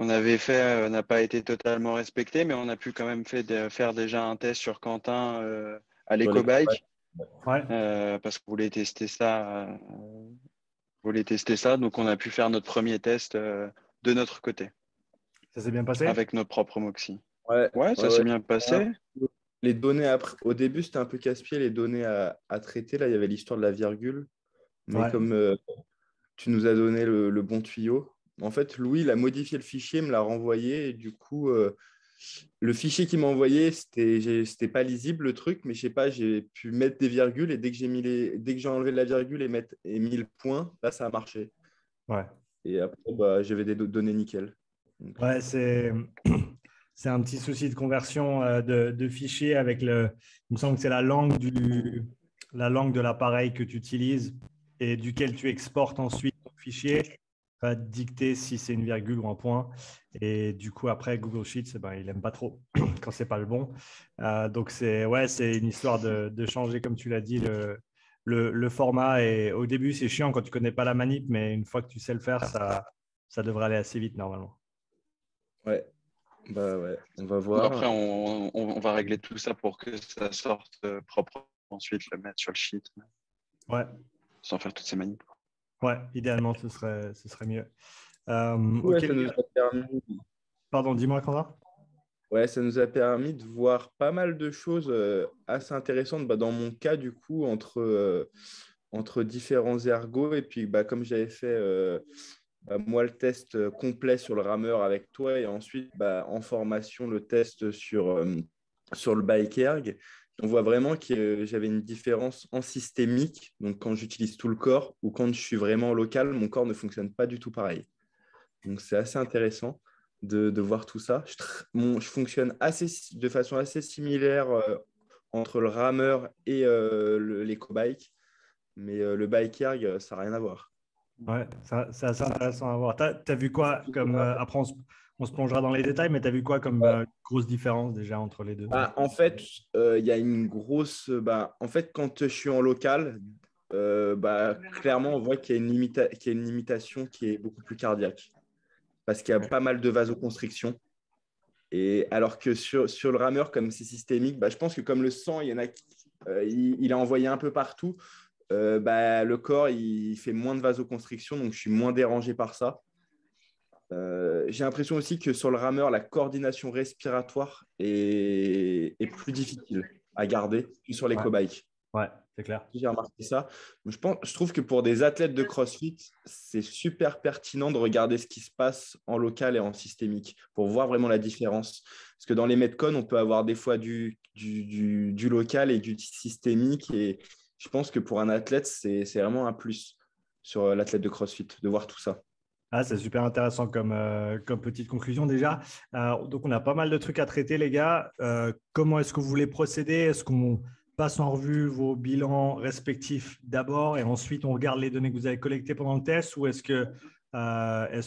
qu'on avait fait n'a pas été totalement respecté, mais on a pu quand même faire déjà un test sur Quentin à Sur les l'EcoBike Ouais, parce qu'on voulait tester ça. Donc on a pu faire notre premier test de notre côté ça s'est bien passé? avec notre propre Moxie. Ouais, Ouais, ouais, ça s'est ouais. bien passé. Les données après, au début, c'était un peu casse-pied, les données à traiter. Là, il y avait l'histoire de la virgule. Mais Ouais. comme tu nous as donné le bon tuyau, en fait, Louis, il a modifié le fichier, me l'a renvoyé. Et du coup, le fichier qu'il m'a envoyé, c'était pas lisible le truc, mais je sais pas, j'ai pu mettre des virgules et dès que j'ai enlevé la virgule et mis le point, là, ça a marché. Ouais. Et après, bah, j'avais des données nickel. Donc, Ouais, c'est un petit souci de conversion de fichiers avec le. Il me semble que c'est la langue de l'appareil que tu utilises et duquel tu exportes ensuite ton fichier va te dicter si c'est une virgule ou un point. Et du coup, après, Google Sheets, eh ben, il n'aime pas trop quand c'est pas le bon. Donc, c'est une histoire de changer, comme tu l'as dit, le format. Et au début, c'est chiant quand tu connais pas la manip, mais une fois que tu sais le faire, ça devrait aller assez vite normalement. ouais, bah ouais, on va Donc après, voir. on va régler tout ça pour que ça sorte propre. Ensuite, le mettre sur le sheet Ouais, sans faire toutes ces manips. ouais, idéalement, ce serait mieux. Ouais, Ok, ça les nous gars. a permis, Pardon, dis-moi, Quentin. ouais, ça nous a permis de voir pas mal de choses assez intéressantes. Bah, dans mon cas, du coup, entre différents ergots. Et puis, bah, comme j'avais fait bah, moi le test complet sur le rameur avec toi et ensuite bah, en formation le test sur le bike erg, on voit vraiment que j'avais une différence en systémique. Donc, quand j'utilise tout le corps ou quand je suis vraiment local, mon corps ne fonctionne pas du tout pareil. Donc, c'est assez intéressant de voir tout ça. Je fonctionne de façon assez similaire entre le rameur et l'éco-bike, mais le bike erg, ça n'a rien à voir. Ouais, c'est assez intéressant à voir. T'as vu quoi comme. Après, on se plongera dans les détails, mais t'as vu quoi comme Ouais. grosse différence déjà entre les deux? Bah, en fait, il y a une grosse. Bah, en fait, quand je suis en local, bah, clairement, on voit qu'il y a une limitation qui est beaucoup plus cardiaque parce qu'il y a pas mal de vasoconstriction. Et alors que sur le rameur, comme c'est systémique, bah, je pense que comme le sang, il y en a, il a envoyé un peu partout, bah, le corps, il fait moins de vasoconstriction, donc je suis moins dérangé par ça. J'ai l'impression aussi que sur le rameur, la coordination respiratoire est plus difficile à garder que sur Ouais, l'éco-bike. ouais, c'est clair. J'ai remarqué ça. Je trouve que pour des athlètes de CrossFit, c'est super pertinent de regarder ce qui se passe en local et en systémique pour voir vraiment la différence. Parce que dans les Metcon, on peut avoir des fois du local et du systémique. Et je pense que pour un athlète, c'est vraiment un plus sur l'athlète de CrossFit de voir tout ça. Ah, c'est super intéressant comme petite conclusion déjà. Donc, on a pas mal de trucs à traiter, les gars. Comment est-ce que vous voulez procéder? Est-ce qu'on passe en revue vos bilans respectifs d'abord et ensuite on regarde les données que vous avez collectées pendant le test ou est-ce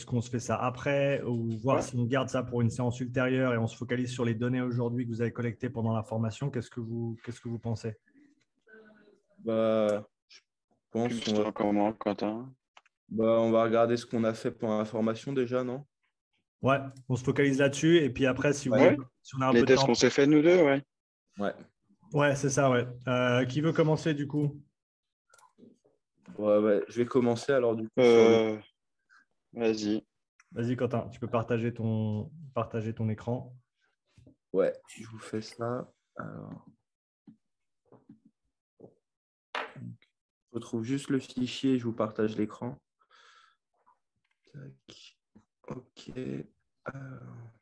qu'on se fait ça après ou voir Ouais. si on garde ça pour une séance ultérieure et on se focalise sur les données aujourd'hui que vous avez collectées pendant la formation? Qu'est-ce que vous pensez? Bah, je Tu pense me qu'on va, sens comment, Quentin? on va regarder ce qu'on a fait pendant la formation déjà, non? Ouais, on se focalise là-dessus et puis après, si vous voulez, Ouais. si on a un Les peu de tests temps. qu'on s'est fait nous deux, ouais. Ouais. Ouais, c'est ça, ouais. Qui veut commencer du coup? Ouais, ouais. Je vais commencer alors du coup sur le. Euh, Vas-y. Vas-y, Quentin, tu peux partager ton écran. Ouais, je vous fais ça. Alors, je retrouve juste le fichier, je vous partage l'écran. Tac. Ok. Alors,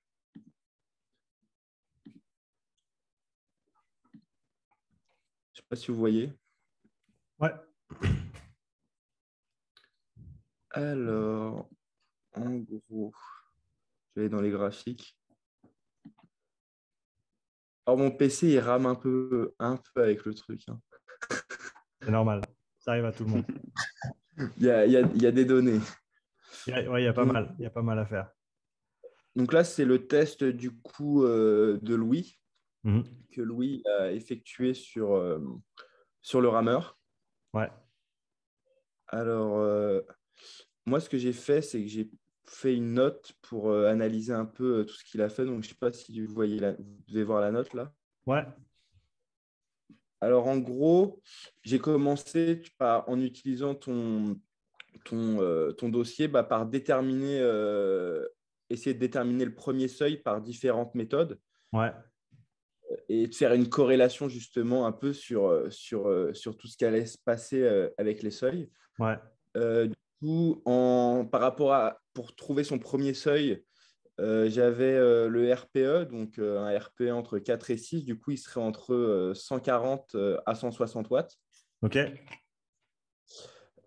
je sais pas si vous voyez. Ouais, Alors, en gros, je vais aller dans les graphiques. Alors, mon PC, il rame un peu avec le truc, hein. c'est normal. Ça arrive à tout le monde. Il y a des données. Ouais, il y a pas Donc, mal. Il y a pas mal à faire. donc là, c'est le test du coup de Louis, Mhm. que Louis a effectué sur le rameur. Ouais, Alors, moi, ce que j'ai fait, c'est que j'ai fait une note pour analyser un peu tout ce qu'il a fait. Donc, je ne sais pas si vous devez voir la note là. Ouais. Alors, en gros, j'ai commencé en utilisant ton dossier par essayer de déterminer le premier seuil par différentes méthodes. Ouais. Et de faire une corrélation justement un peu sur tout ce qui allait se passer avec les seuils. Ouais. Du coup, pour trouver son premier seuil, j'avais le RPE, donc un RPE entre 4 et 6. Du coup, il serait entre 140 à 160 watts. OK.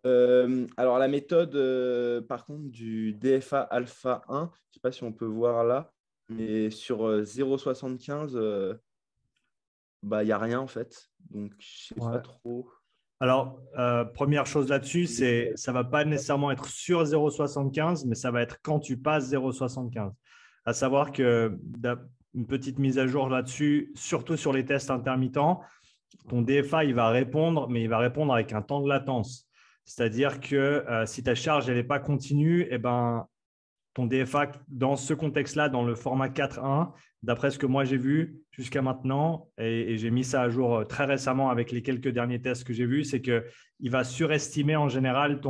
Alors, la méthode, par contre, du DFA Alpha 1, je ne sais pas si on peut voir là, mais sur 0,75, il n'y a rien en fait. Donc, je ne sais pas trop. Alors, première chose là-dessus, ça ne va pas nécessairement être sur 0,75, mais ça va être quand tu passes 0,75. À savoir que une petite mise à jour là-dessus, surtout sur les tests intermittents, ton DFA, il va répondre, mais il va répondre avec un temps de latence. C'est-à-dire que si ta charge n'est pas continue, eh ben, ton DFA, dans ce contexte-là, dans le format 4.1, d'après ce que moi j'ai vu jusqu'à maintenant, et j'ai mis ça à jour très récemment avec les quelques derniers tests que j'ai vus, c'est qu'il va surestimer en général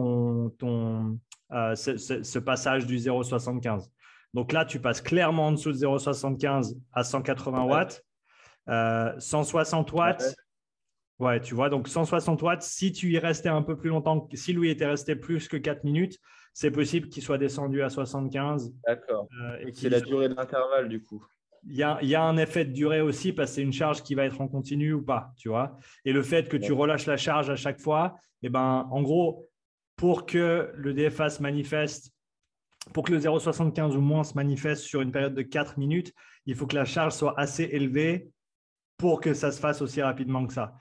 ce passage du 0,75. Donc là, tu passes clairement en dessous de 0,75 à 180 watts. 160 watts, ouais, tu vois, donc 160 watts, si tu y restais un peu plus longtemps, si Louis était resté plus que 4 minutes, c'est possible qu'il soit descendu à 75. D'accord. C'est la durée de l'intervalle, du coup. Il y a un effet de durée aussi parce que c'est une charge qui va être en continu ou pas, tu vois. Et le fait que tu relâches la charge à chaque fois, eh ben, en gros, pour que le DFA se manifeste, pour que le 0,75 ou moins se manifeste sur une période de 4 minutes, il faut que la charge soit assez élevée pour que ça se fasse aussi rapidement que ça.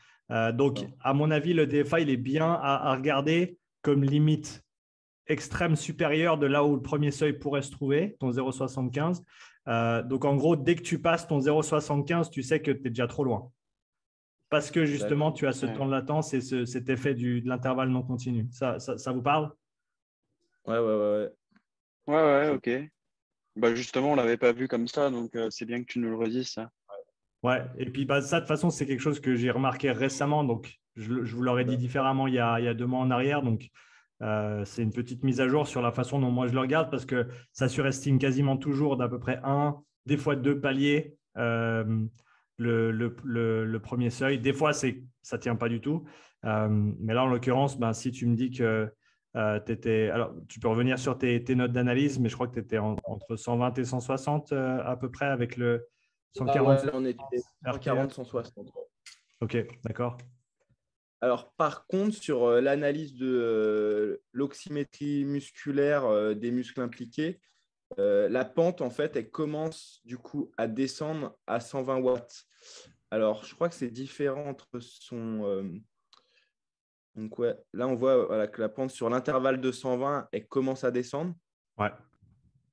Donc, à mon avis, le DFA, il est bien à regarder comme limite extrême supérieure de là où le premier seuil pourrait se trouver, ton 0,75. Donc, en gros, dès que tu passes ton 0,75, tu sais que tu es déjà trop loin. Parce que justement, tu as ce temps de latence et cet effet de l'intervalle non continu. Ça vous parle? Ouais. Ouais, ok. Justement, on ne l'avait pas vu comme ça, donc c'est bien que tu nous le redises, ça. Ouais, et puis ça, de toute façon, c'est quelque chose que j'ai remarqué récemment. Donc, je vous l'aurais dit différemment il y a 2 mois en arrière. Donc, c'est une petite mise à jour sur la façon dont moi je le regarde parce que ça surestime quasiment toujours d'à peu près 1, des fois 2 paliers le premier seuil. Des fois, ça ne tient pas du tout. Mais là, en l'occurrence, si tu me dis que tu étais… Alors, tu peux revenir sur tes notes d'analyse, mais je crois que tu étais entre 120 et 160 à peu près avec le 140. On était 140, 160. Ok, d'accord. Alors, par contre, sur l'analyse de l'oxymétrie musculaire des muscles impliqués, la pente, en fait, elle commence du coup à descendre à 120 watts. Alors, je crois que c'est différent entre son… Donc, ouais, là, on voit que la pente sur l'intervalle de 120, elle commence à descendre. Ouais.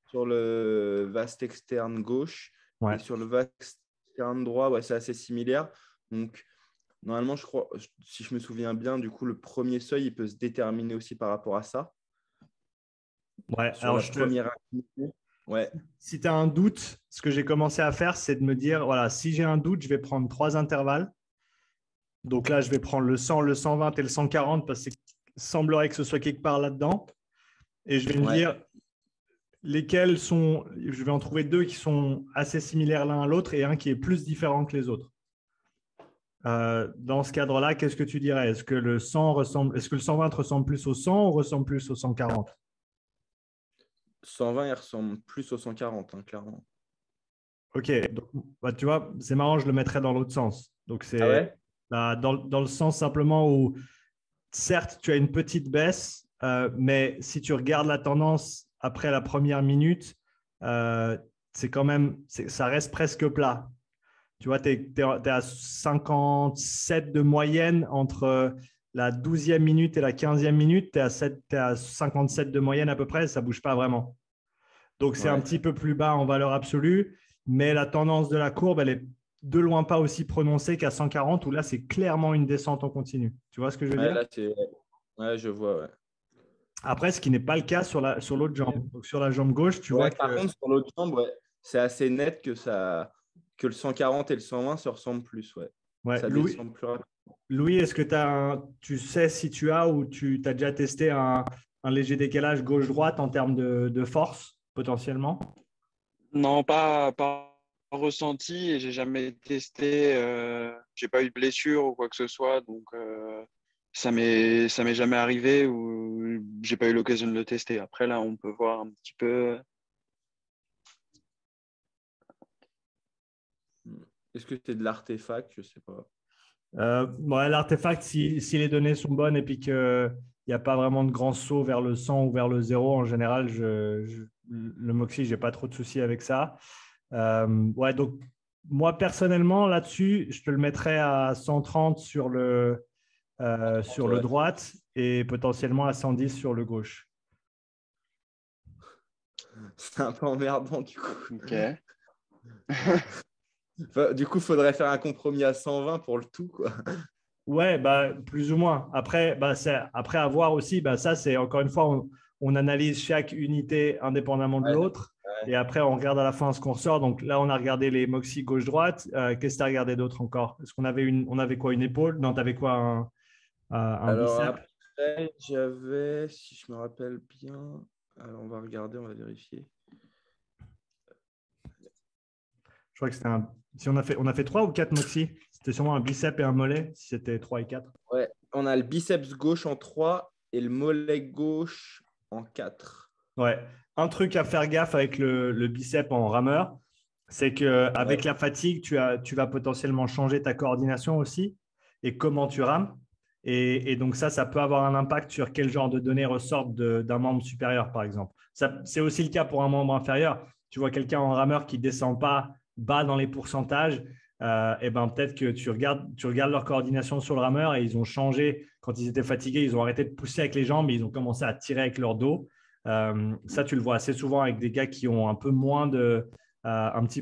Sur le vaste externe gauche. Ouais. Et sur le vaste externe droit, c'est assez similaire. Donc, normalement, je crois, si je me souviens bien, du coup, le premier seuil, il peut se déterminer aussi par rapport à ça. Ouais, sur la première activité. Ouais. Si tu as un doute, ce que j'ai commencé à faire, c'est de me dire, voilà, si j'ai un doute, je vais prendre 3 intervalles. Donc là, je vais prendre le 100, le 120 et le 140 parce qu'il semblerait que ce soit quelque part là-dedans. Et je vais me dire lesquels sont… Je vais en trouver 2 qui sont assez similaires l'un à l'autre et un qui est plus différent que les autres. Dans ce cadre-là, qu'est-ce que tu dirais? Est-ce que le 120 ressemble plus au 100 ou ressemble plus au 140? 120, il ressemble plus au 140, clairement. Ok, donc, tu vois, c'est marrant, je le mettrais dans l'autre sens. Donc, c'est dans le sens simplement où, certes, tu as une petite baisse, mais si tu regardes la tendance après la première minute, c'est quand même, ça reste presque plat. Tu vois, tu es à 57 de moyenne entre la 12e minute et la 15e minute. Tu es à 57 de moyenne à peu près, ça ne bouge pas vraiment. Donc, c'est un petit peu plus bas en valeur absolue, mais la tendance de la courbe, elle est de loin pas aussi prononcée qu'à 140, où là, c'est clairement une descente en continu. Tu vois ce que je veux dire? Là, je vois, Après, ce qui n'est pas le cas sur l'autre jambe. Donc, sur la jambe gauche, tu vois Par que contre, sur l'autre jambe, c'est assez net que le 140 et le 120 se ressemblent plus. Ouais. ouais, Ça descend plus rapidement. Louis, est-ce que tu sais si tu as ou tu as déjà testé un léger décalage gauche-droite en termes de force, potentiellement? Non, pas ressenti et j'ai jamais testé. J'ai pas eu de blessure ou quoi que ce soit, donc ça m'est jamais arrivé ou j'ai pas eu l'occasion de le tester. Après là, on peut voir un petit peu. Est-ce que c'est de l'artefact? Je sais pas. Ouais, l'artefact, si les données sont bonnes et puis qu'il n'y a pas vraiment de grand saut vers le 100 ou vers le 0, en général, le Moxie, je n'ai pas trop de soucis avec ça. Ouais, donc moi, personnellement, là-dessus, je te le mettrais à 130 sur le Ouais. droite et potentiellement à 110 sur le gauche. C'est un peu emmerdant du coup. Ok. Enfin, du coup, il faudrait faire un compromis à 120 pour le tout, quoi. Ouais, bah, plus ou moins. Après, après avoir aussi, bah, ça, c'est encore une fois, on analyse chaque unité indépendamment de Ouais. l'autre. Et après, on regarde à la fin ce qu'on ressort. Donc là, on a regardé les Moxie gauche-droite. Qu'est-ce que tu as regardé d'autre encore? Est-ce qu'on avait on avait quoi, une épaule? Non, tu avais quoi, un Alors bicep? après, j'avais, si je me rappelle bien, alors on va regarder, on va vérifier. Je crois que c'était un. Si on a fait 3 ou 4 Moxie, c'était sûrement un bicep et un mollet, si c'était 3 et 4. Ouais, on a le biceps gauche en 3 et le mollet gauche en 4. Ouais. Un truc à faire gaffe avec le bicep en rameur, c'est qu'avec Ouais. la fatigue, tu vas potentiellement changer ta coordination aussi et comment tu rames. Et donc ça peut avoir un impact sur quel genre de données ressortent d'un membre supérieur, par exemple. C'est aussi le cas pour un membre inférieur. Tu vois quelqu'un en rameur qui ne descend pas bas dans les pourcentages, et ben peut-être que tu regardes leur coordination sur le rameur et ils ont changé quand ils étaient fatigués, ils ont arrêté de pousser avec les jambes, et ils ont commencé à tirer avec leur dos. Ça, tu le vois assez souvent avec des gars qui ont un petit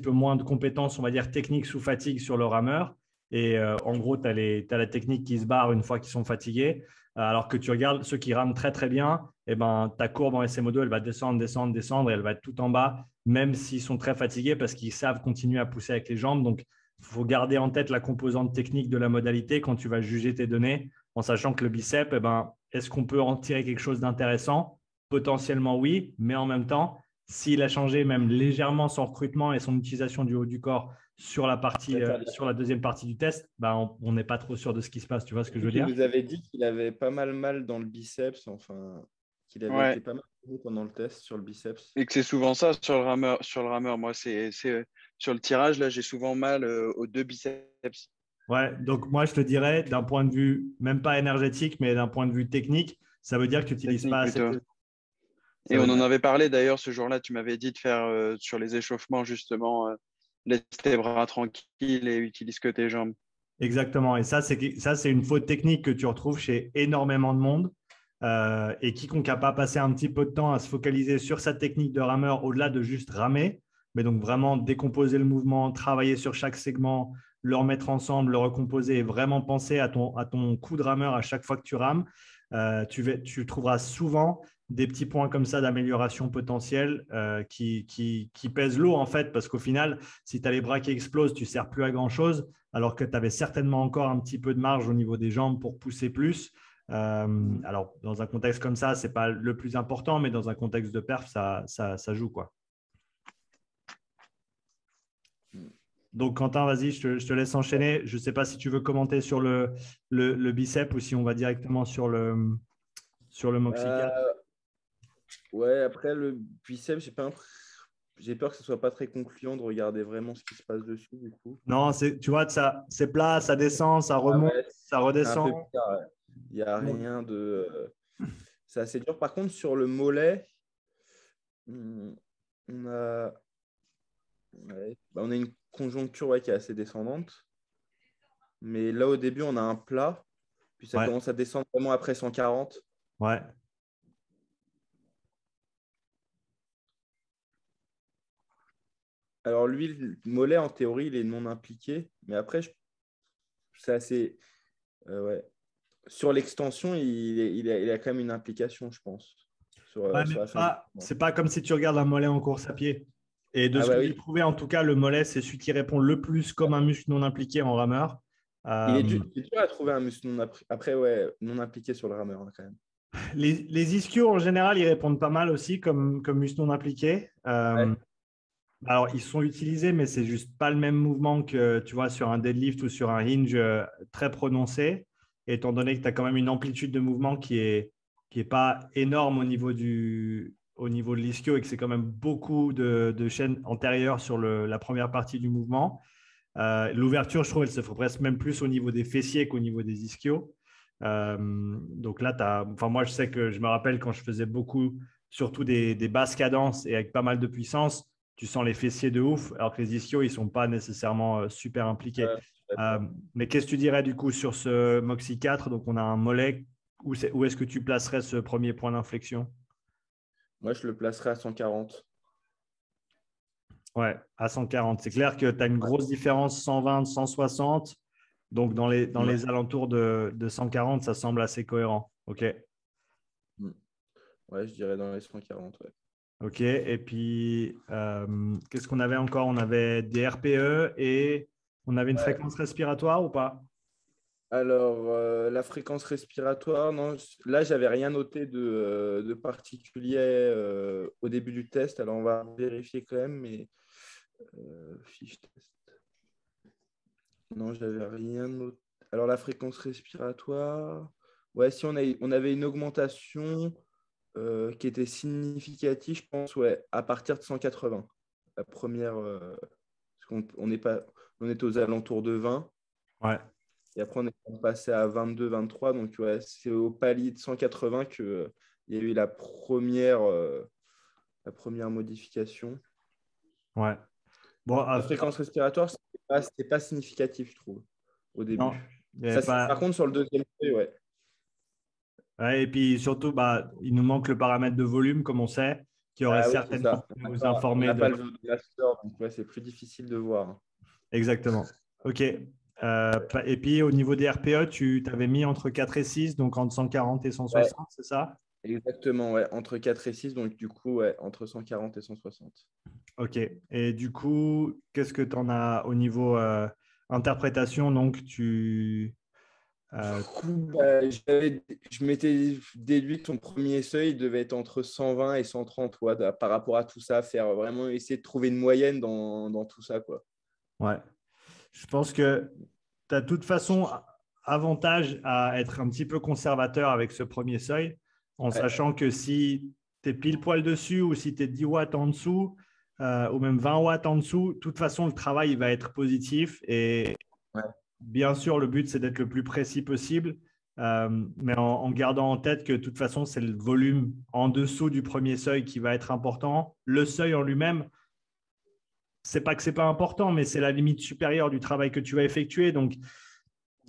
peu moins de compétences, on va dire, techniques sous fatigue sur le rameur. Et en gros, tu as la technique qui se barre une fois qu'ils sont fatigués. Alors que tu regardes ceux qui rament très, très bien, et ben, ta courbe en SMO2, elle va descendre, descendre, descendre, et elle va être tout en bas, même s'ils sont très fatigués parce qu'ils savent continuer à pousser avec les jambes. Donc, il faut garder en tête la composante technique de la modalité quand tu vas juger tes données, en sachant que le bicep, eh ben, est-ce qu'on peut en tirer quelque chose d'intéressant? Potentiellement oui, mais en même temps, s'il a changé même légèrement son recrutement et son utilisation du haut du corps sur sur la deuxième partie du test, bah, on n'est pas trop sûr de ce qui se passe. Tu vois ce que je veux Il dire? nous avait dit qu'il avait pas mal dans le biceps, enfin, qu'il avait Ouais. été pas mal pendant le test sur le biceps. Et que c'est souvent ça sur le rameur. Sur le rameur, moi, sur le tirage là, j'ai souvent mal aux deux biceps. Ouais, donc moi je te dirais d'un point de vue, même pas énergétique, mais d'un point de vue technique, ça veut dire que tu n'utilises Technique pas assez plutôt. tes. Et Ça on veut en dire avait parlé d'ailleurs ce jour-là. Tu m'avais dit de faire sur les échauffements justement, laisse tes bras tranquilles et utilise que tes jambes. exactement. Et ça, c'est une faute technique que tu retrouves chez énormément de monde. Et quiconque n'a pas passé un petit peu de temps à se focaliser sur sa technique de rameur au-delà de juste ramer, mais donc vraiment décomposer le mouvement, travailler sur chaque segment, le remettre ensemble, le recomposer et vraiment penser à ton coup de rameur à chaque fois que tu rames, tu trouveras souvent des petits points comme ça d'amélioration potentielle qui pèsent lourd en fait, parce qu'au final, si tu as les bras qui explosent, tu ne sers plus à grand-chose, alors que tu avais certainement encore un petit peu de marge au niveau des jambes pour pousser plus. Alors, dans un contexte comme ça, ce n'est pas le plus important, mais dans un contexte de perf, ça joue, quoi. Donc, Quentin, vas-y, je te laisse enchaîner. Je ne sais pas si tu veux commenter sur le bicep ou si on va directement sur le Moxie 4. Ouais, après le biceps, j'ai peur que ce soit pas très concluant de regarder vraiment ce qui se passe dessus, du coup. Non, tu vois, c'est plat, ça descend, ça Ah remonte, ouais, ça c'est un peu redescend. bizarre. Ouais. Il n'y a Donc, rien de. C'est assez dur. Par contre, sur le mollet, hmm, on a, on a une conjoncture qui est assez descendante. Mais là, au début, on a un plat. Puis ça ouais, commence à descendre vraiment après 140. ouais. Alors lui, le mollet, en théorie, il est non impliqué. Mais après, c'est assez. Ouais. Sur l'extension, il a quand même une implication, je pense. Ouais, mais sur la fin du mouvement. c'est pas comme si tu regardes un mollet en course à pied. Et de Ah ce bah que j'ai oui, trouvé, en tout cas, le mollet, c'est celui qui répond le plus comme un muscle non impliqué en rameur. Euh, c'est dur à trouver un muscle après, ouais, non impliqué sur le rameur hein, quand même. les ischios, en général, ils répondent pas mal aussi comme muscle non impliqué. Ouais, Alors, ils sont utilisés, mais c'est juste pas le même mouvement que tu vois sur un deadlift ou sur un hinge très prononcé, étant donné que tu as quand même une amplitude de mouvement qui est pas énorme au niveau de l'ischio et que c'est quand même beaucoup de chaînes antérieures sur la première partie du mouvement. L'ouverture, je trouve, elle se fait presque même plus au niveau des fessiers qu'au niveau des ischios. Donc là, enfin, moi, je sais que je me rappelle quand je faisais beaucoup, surtout des basses cadences et avec pas mal de puissance, tu sens les fessiers de ouf, alors que les ischios, ils ne sont pas nécessairement super impliqués. je suis Euh, d'accord. mais qu'est-ce que tu dirais du coup sur ce Moxie 4? Donc, on a un mollet. Où est-ce que tu placerais ce premier point d'inflexion? Moi, je le placerai à 140. Ouais, à 140. C'est clair que tu as une grosse différence 120, 160. Donc, dans Ouais. les alentours de 140, ça semble assez cohérent. OK. Mm. Ouais, je dirais dans les 140. Ouais. OK. Et puis, qu'est-ce qu'on avait encore? On avait des RPE et on avait une Ouais. fréquence respiratoire ou pas? Alors, la fréquence respiratoire, non, là, j'avais rien noté de particulier au début du test. Alors, on va vérifier quand même, mais fiche test. Non, j'avais rien noté. Alors, la fréquence respiratoire, ouais, si on avait une augmentation qui était significative, je pense, ouais, à partir de 180. La première, parce on est pas, on est aux alentours de 20. Ouais. Et après, on est passé à 22, 23. Donc, ouais, c'est au palier de 180 qu'il y a eu la première modification. Ouais. Bon, La fréquence respiratoire, c'était pas significatif, je trouve, au non, début. il y avait Par pas. contre, sur le deuxième test, ouais. Ouais, et puis surtout, bah, il nous manque le paramètre de volume, comme on sait, qui aurait Ah oui, c'est certainement ça. pu nous informer On n'a pas de. le master, donc ouais, c'est plus difficile de voir. Exactement. OK. Et puis, au niveau des RPE, tu t'avais mis entre 4 et 6, donc entre 140 et Ouais, 160, c'est ça? exactement, ouais. Entre 4 et 6, donc du coup, ouais, entre 140 et 160. OK. Et du coup, qu'est-ce que tu en as au niveau interprétation? Donc, Du euh, coup, je m'étais déduit que ton premier seuil devait être entre 120 et 130 watts par rapport à tout ça, faire vraiment essayer de trouver une moyenne dans tout ça, quoi. ouais. Je pense que tu as de toute façon avantage à être un petit peu conservateur avec ce premier seuil, en Ouais, sachant que si tu es pile poil dessus ou si tu es 10 watts en dessous, ou même 20 watts en dessous, de toute façon, le travail il va être positif. Et ouais, bien sûr, le but, c'est d'être le plus précis possible, mais en gardant en tête que de toute façon, c'est le volume en dessous du premier seuil qui va être important. Le seuil en lui-même, c'est pas que c'est pas important, mais c'est la limite supérieure du travail que tu vas effectuer. Donc,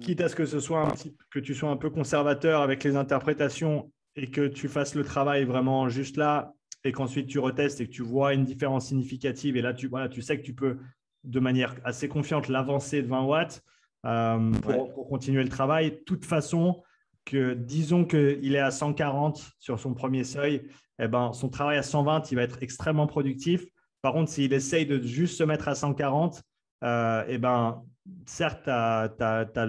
quitte à ce que ce soit que tu sois un peu conservateur avec les interprétations et que tu fasses le travail vraiment juste là et qu'ensuite tu retestes et que tu vois une différence significative et là tu sais que tu peux de manière assez confiante l'avancer de 20 watts ouais, pour continuer le travail. De toute façon, disons qu'il est à 140 sur son premier seuil, eh ben, son travail à 120, il va être extrêmement productif. Par contre, s'il essaye de juste se mettre à 140, eh ben, certes, tu as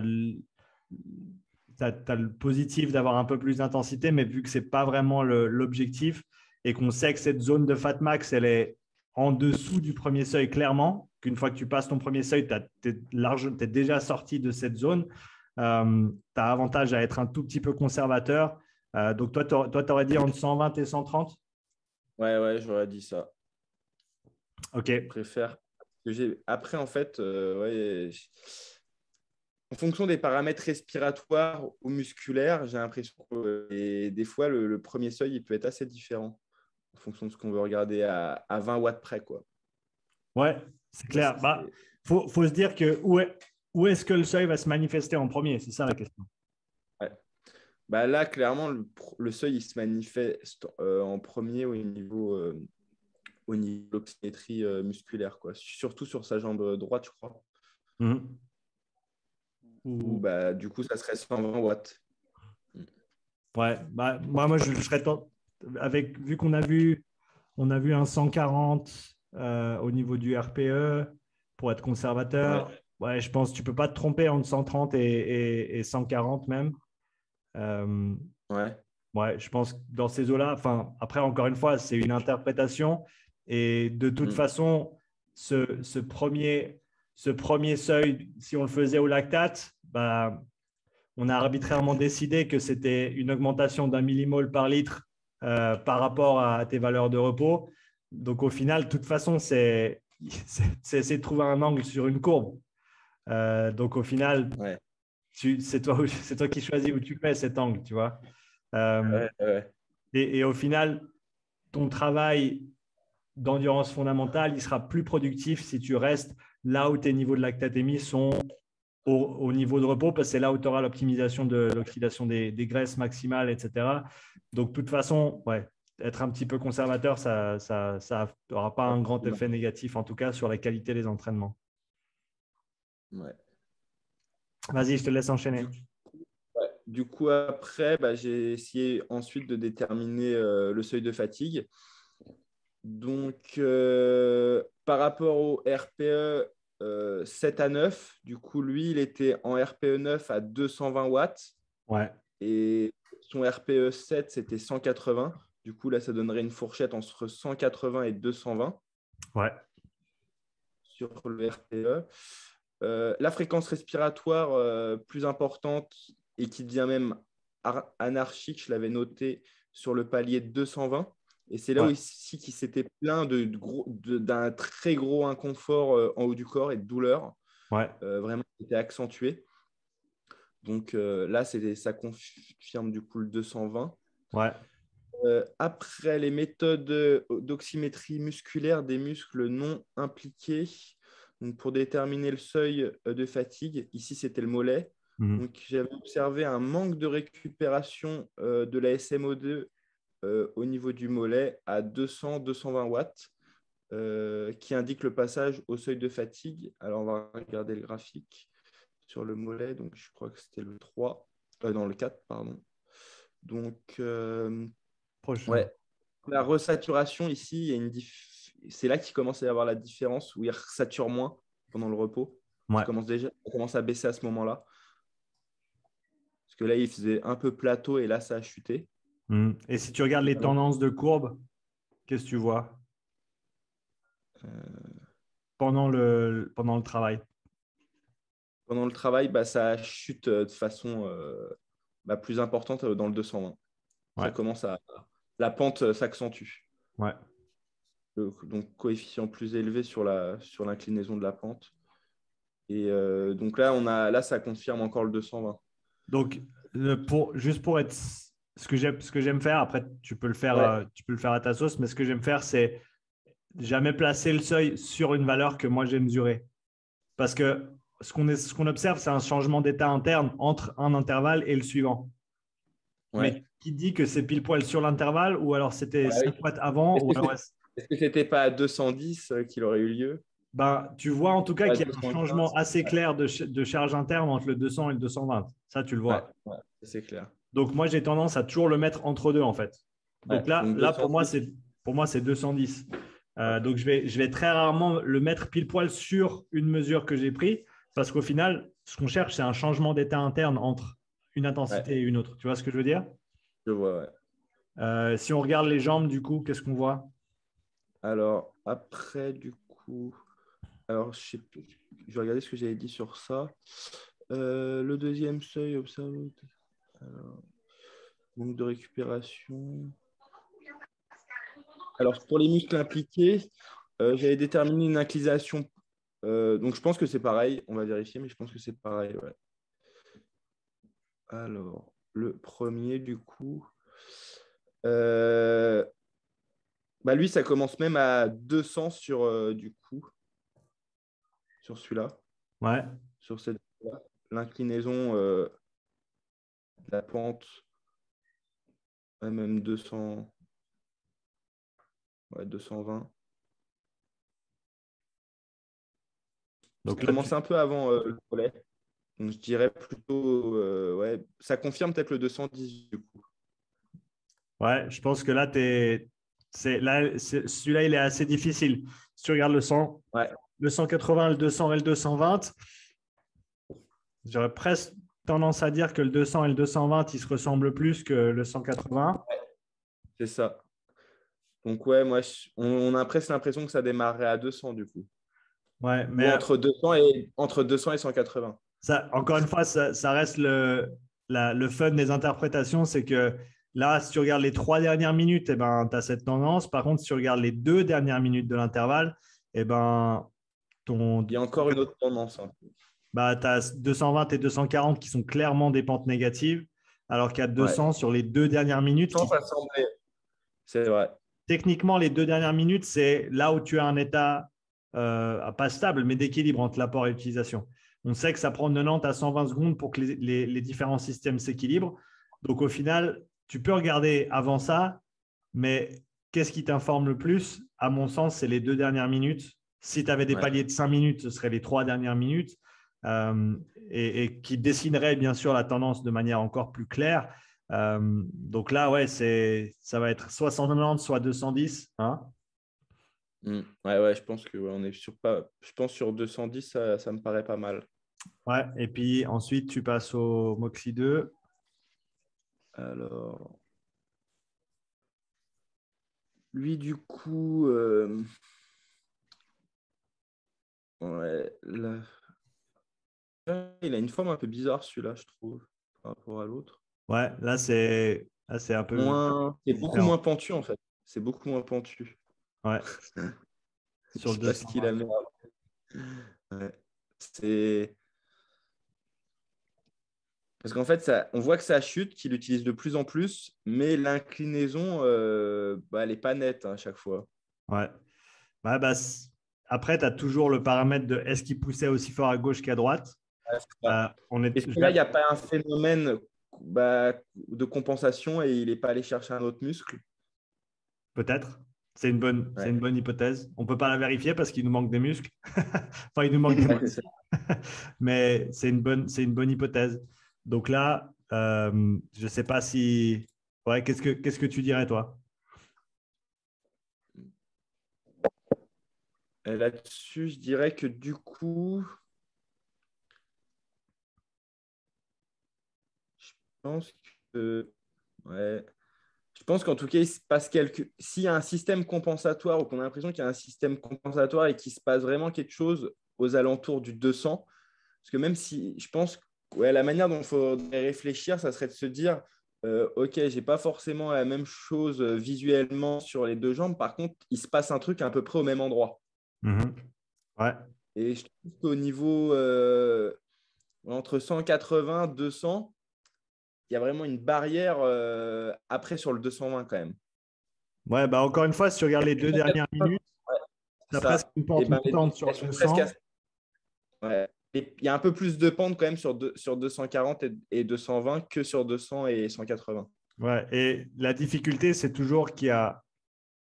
le positif d'avoir un peu plus d'intensité, mais vu que ce n'est pas vraiment l'objectif et qu'on sait que cette zone de fat max, elle est en dessous du premier seuil, clairement, qu'une fois que tu passes ton premier seuil, tu es déjà sorti de cette zone. Tu as avantage à être un tout petit peu conservateur. Donc, toi, tu aurais dit entre 120 et 130. ouais, ouais, j'aurais dit ça. OK. Je préfère. Après, en fait, ouais, en fonction des paramètres respiratoires ou musculaires, j'ai l'impression que des fois, le premier seuil, il peut être assez différent en fonction de ce qu'on veut regarder à 20 watts près, quoi. Ouais, c'est Ça, clair. Bah, faut se dire que où est-ce que le seuil va se manifester en premier? C'est ça la question. ouais. Bah là, clairement, le seuil, il se manifeste en premier au niveau de l'oxymétrie musculaire, quoi. Surtout sur sa jambe droite, je crois. Mhm. Ou Ou- bah, du coup, ça serait 120 watts. Ouais, bah, moi je serais tenté. vu qu'on a vu, on a vu un 140 au niveau du RPE pour être conservateur. Ouais, je pense que tu ne peux pas te tromper entre 130 et 140 même. Ouais. Ouais, je pense que dans ces eaux-là, enfin, après, encore une fois, c'est une interprétation. Et de toute façon, ce premier seuil, si on le faisait au lactate, bah, on a arbitrairement décidé que c'était une augmentation d'1 millimole par litre par rapport à tes valeurs de repos. Donc, au final, de toute façon, c'est essayer de trouver un angle sur une courbe. Donc, au final, c'est toi qui choisis où tu mets cet angle, tu vois. Et au final, ton travail d'endurance fondamentale, il sera plus productif si tu restes là où tes niveaux de lactatémie sont au niveau de repos, parce que c'est là où tu auras l'optimisation de l'oxydation des graisses maximales, etc. Donc, de toute façon, ouais, être un petit peu conservateur, ça n'aura pas un grand effet négatif, en tout cas, sur la qualité des entraînements. Ouais. Vas-y, je te laisse enchaîner. Du coup, après, j'ai essayé ensuite de déterminer le seuil de fatigue. Donc, par rapport au RPE 7 à 9, du coup, lui, il était en RPE 9 à 220 watts. Ouais. Et son RPE 7, c'était 180. Du coup, là, ça donnerait une fourchette entre 180 et 220. Ouais. Sur le RPE. La fréquence respiratoire plus importante et qui devient même anarchique, je l'avais noté sur le palier de 220. Et c'est là aussi qu'il s'était plaint d'un très gros inconfort en haut du corps et de douleur. Ouais. Vraiment, c'était accentué. Donc là, ça confirme du coup le 220. Ouais. Après, les méthodes d'oxymétrie musculaire des muscles non impliqués. Donc, pour déterminer le seuil de fatigue, ici, c'était le mollet. Donc, j'avais observé un manque de récupération de la SMO2 au niveau du mollet à 200-220 watts, qui indique le passage au seuil de fatigue. Alors, on va regarder le graphique sur le mollet. Donc, je crois que c'était le 3, dans le 4, pardon. Donc, ouais. La resaturation ici, il y a c'est là qu'il commence à y avoir la différence où il resature moins pendant le repos. Ouais. Ça commence à baisser à ce moment-là. Parce que là, il faisait un peu plateau et là, ça a chuté. Et si tu regardes les tendances de courbe, qu'est-ce que tu vois pendant le travail? Pendant le travail, ça chute de façon plus importante dans le 220. Ouais. La pente s'accentue. Ouais. Donc, coefficient plus élevé sur l'inclinaison de la pente. Et donc là, ça confirme encore le 220. Donc, juste pour être ce que j'aime faire, après tu peux le faire, tu peux le faire à ta sauce, mais ce que j'aime faire, c'est jamais placer le seuil sur une valeur que moi j'ai mesurée. Parce que ce qu'on observe, c'est un changement d'état interne entre un intervalle et le suivant. Ouais. Mais qui dit que c'est pile poil sur l'intervalle ou alors c'était 5 watts avant ou alors est-ce que c'était pas à 210 qu'il aurait eu lieu? Tu vois en tout cas qu'il y a un 215, changement assez clair de charge interne entre le 200 et le 220. Ça, tu le vois. Ouais, c'est clair. Donc, moi, j'ai tendance à toujours le mettre entre deux, en fait. Donc là pour moi, c'est 210. Donc, je vais très rarement le mettre pile poil sur une mesure que j'ai prise parce qu'au final, ce qu'on cherche, c'est un changement d'état interne entre une intensité et une autre. Tu vois ce que je veux dire? Je vois, si on regarde les jambes, du coup, qu'est-ce qu'on voit? Alors, après, du coup, alors, je vais regarder ce que j'avais dit sur ça. Le deuxième seuil, observe. Alors, manque de récupération. Alors, pour les muscles impliqués, j'avais déterminé une inclination. Donc, je pense que c'est pareil. On va vérifier, mais je pense que c'est pareil. Ouais. Alors, le premier, du coup. Lui, ça commence même à 200 du coup, sur celui-là. Ouais. Sur cette-là. L'inclinaison de la pente, même 200, 220. Donc Ça là, commence un peu avant le mollet. Donc, je dirais plutôt, ça confirme peut-être le 210 du coup. Ouais, je pense que là, celui-là, il est assez difficile. Si tu regardes Ouais, le 180, le 200 et le 220, j'aurais presque tendance à dire que le 200 et le 220, ils se ressemblent plus que le 180. c'est ça. Donc, ouais, moi, on a presque l'impression que ça démarrerait à 200 du coup. Ouais, Ou mais entre 200 et 180. ça, encore une fois, ça reste le fun des interprétations, c'est que là, si tu regardes les 3 dernières minutes, eh ben, tu as cette tendance. Par contre, si tu regardes les 2 dernières minutes de l'intervalle, eh ben, Il y a encore une autre tendance, hein. bah, tu as 220 et 240 qui sont clairement des pentes négatives, alors qu'il y a Ouais. 200 sur les 2 dernières minutes. Ça semblait. C'est vrai. Techniquement, les 2 dernières minutes, c'est là où tu as un état pas stable, mais d'équilibre entre l'apport et l'utilisation. On sait que ça prend de 90 à 120 secondes pour que les différents systèmes s'équilibrent. Donc, au final, tu peux regarder avant ça, mais qu'est-ce qui t'informe le plus? À mon sens, c'est les 2 dernières minutes. Si tu avais des paliers de 5 minutes, ce seraient les 3 dernières minutes et qui dessineraient bien sûr la tendance de manière encore plus claire. Donc là, ouais, ça va être soit 190, soit 210. Hein. Ouais, je pense que on est sur pas. Je pense sur 210, ça me paraît pas mal. Ouais, et puis ensuite, tu passes au Moxie 2. Alors, lui, du coup, ouais, il a une forme un peu bizarre, celui-là, je trouve, par rapport à l'autre. Ouais, là, c'est un peu C'est beaucoup différent. moins pentu, en fait. C'est beaucoup moins pentu. Ouais, Je sur le sais pas ce qu'il a 220. mis. Ouais. C'est parce qu'en fait, on voit que ça chute, qu'il utilise de plus en plus, mais l'inclinaison, elle n'est pas nette à chaque fois. Ouais. Ouais, bah, après, tu as toujours le paramètre de est-ce qu'il poussait aussi fort à gauche qu'à droite. Ouais, c'est ça. Est-ce que là, il n'y a pas un phénomène de compensation et il n'est pas allé chercher un autre muscle? Peut-être. C'est Ouais. une bonne hypothèse. On ne peut pas la vérifier parce qu'il nous manque des muscles. Enfin, il nous manque des Ouais, muscles. Mais c'est une bonne hypothèse. Donc là, je ne sais pas si. Ouais, qu'est-ce que tu dirais, toi? Là-dessus, je dirais que du coup, je pense que ouais. Je pense qu'en tout cas, il se passe s'il y a un système compensatoire ou qu'on a l'impression qu'il y a un système compensatoire et qu'il se passe vraiment quelque chose aux alentours du 200, parce que même si je pense que ouais, la manière dont il faudrait réfléchir, ça serait de se dire ok, j'ai pas forcément la même chose visuellement sur les deux jambes, par contre, il se passe un truc à peu près au même endroit. Mhm. Ouais. Et je trouve qu'au niveau entre 180 200, il y a vraiment une barrière après sur le 220 quand même. Ouais, bah encore une fois, si tu regardes les 2 dernières minutes, tu as presque Ça. une Et pente ben, montante sur elles le sont presque 200. ouais. Et il y a un peu plus de pente quand même sur 240 et 220 que sur 200 et 180. Ouais. Et la difficulté, c'est toujours qu'il y a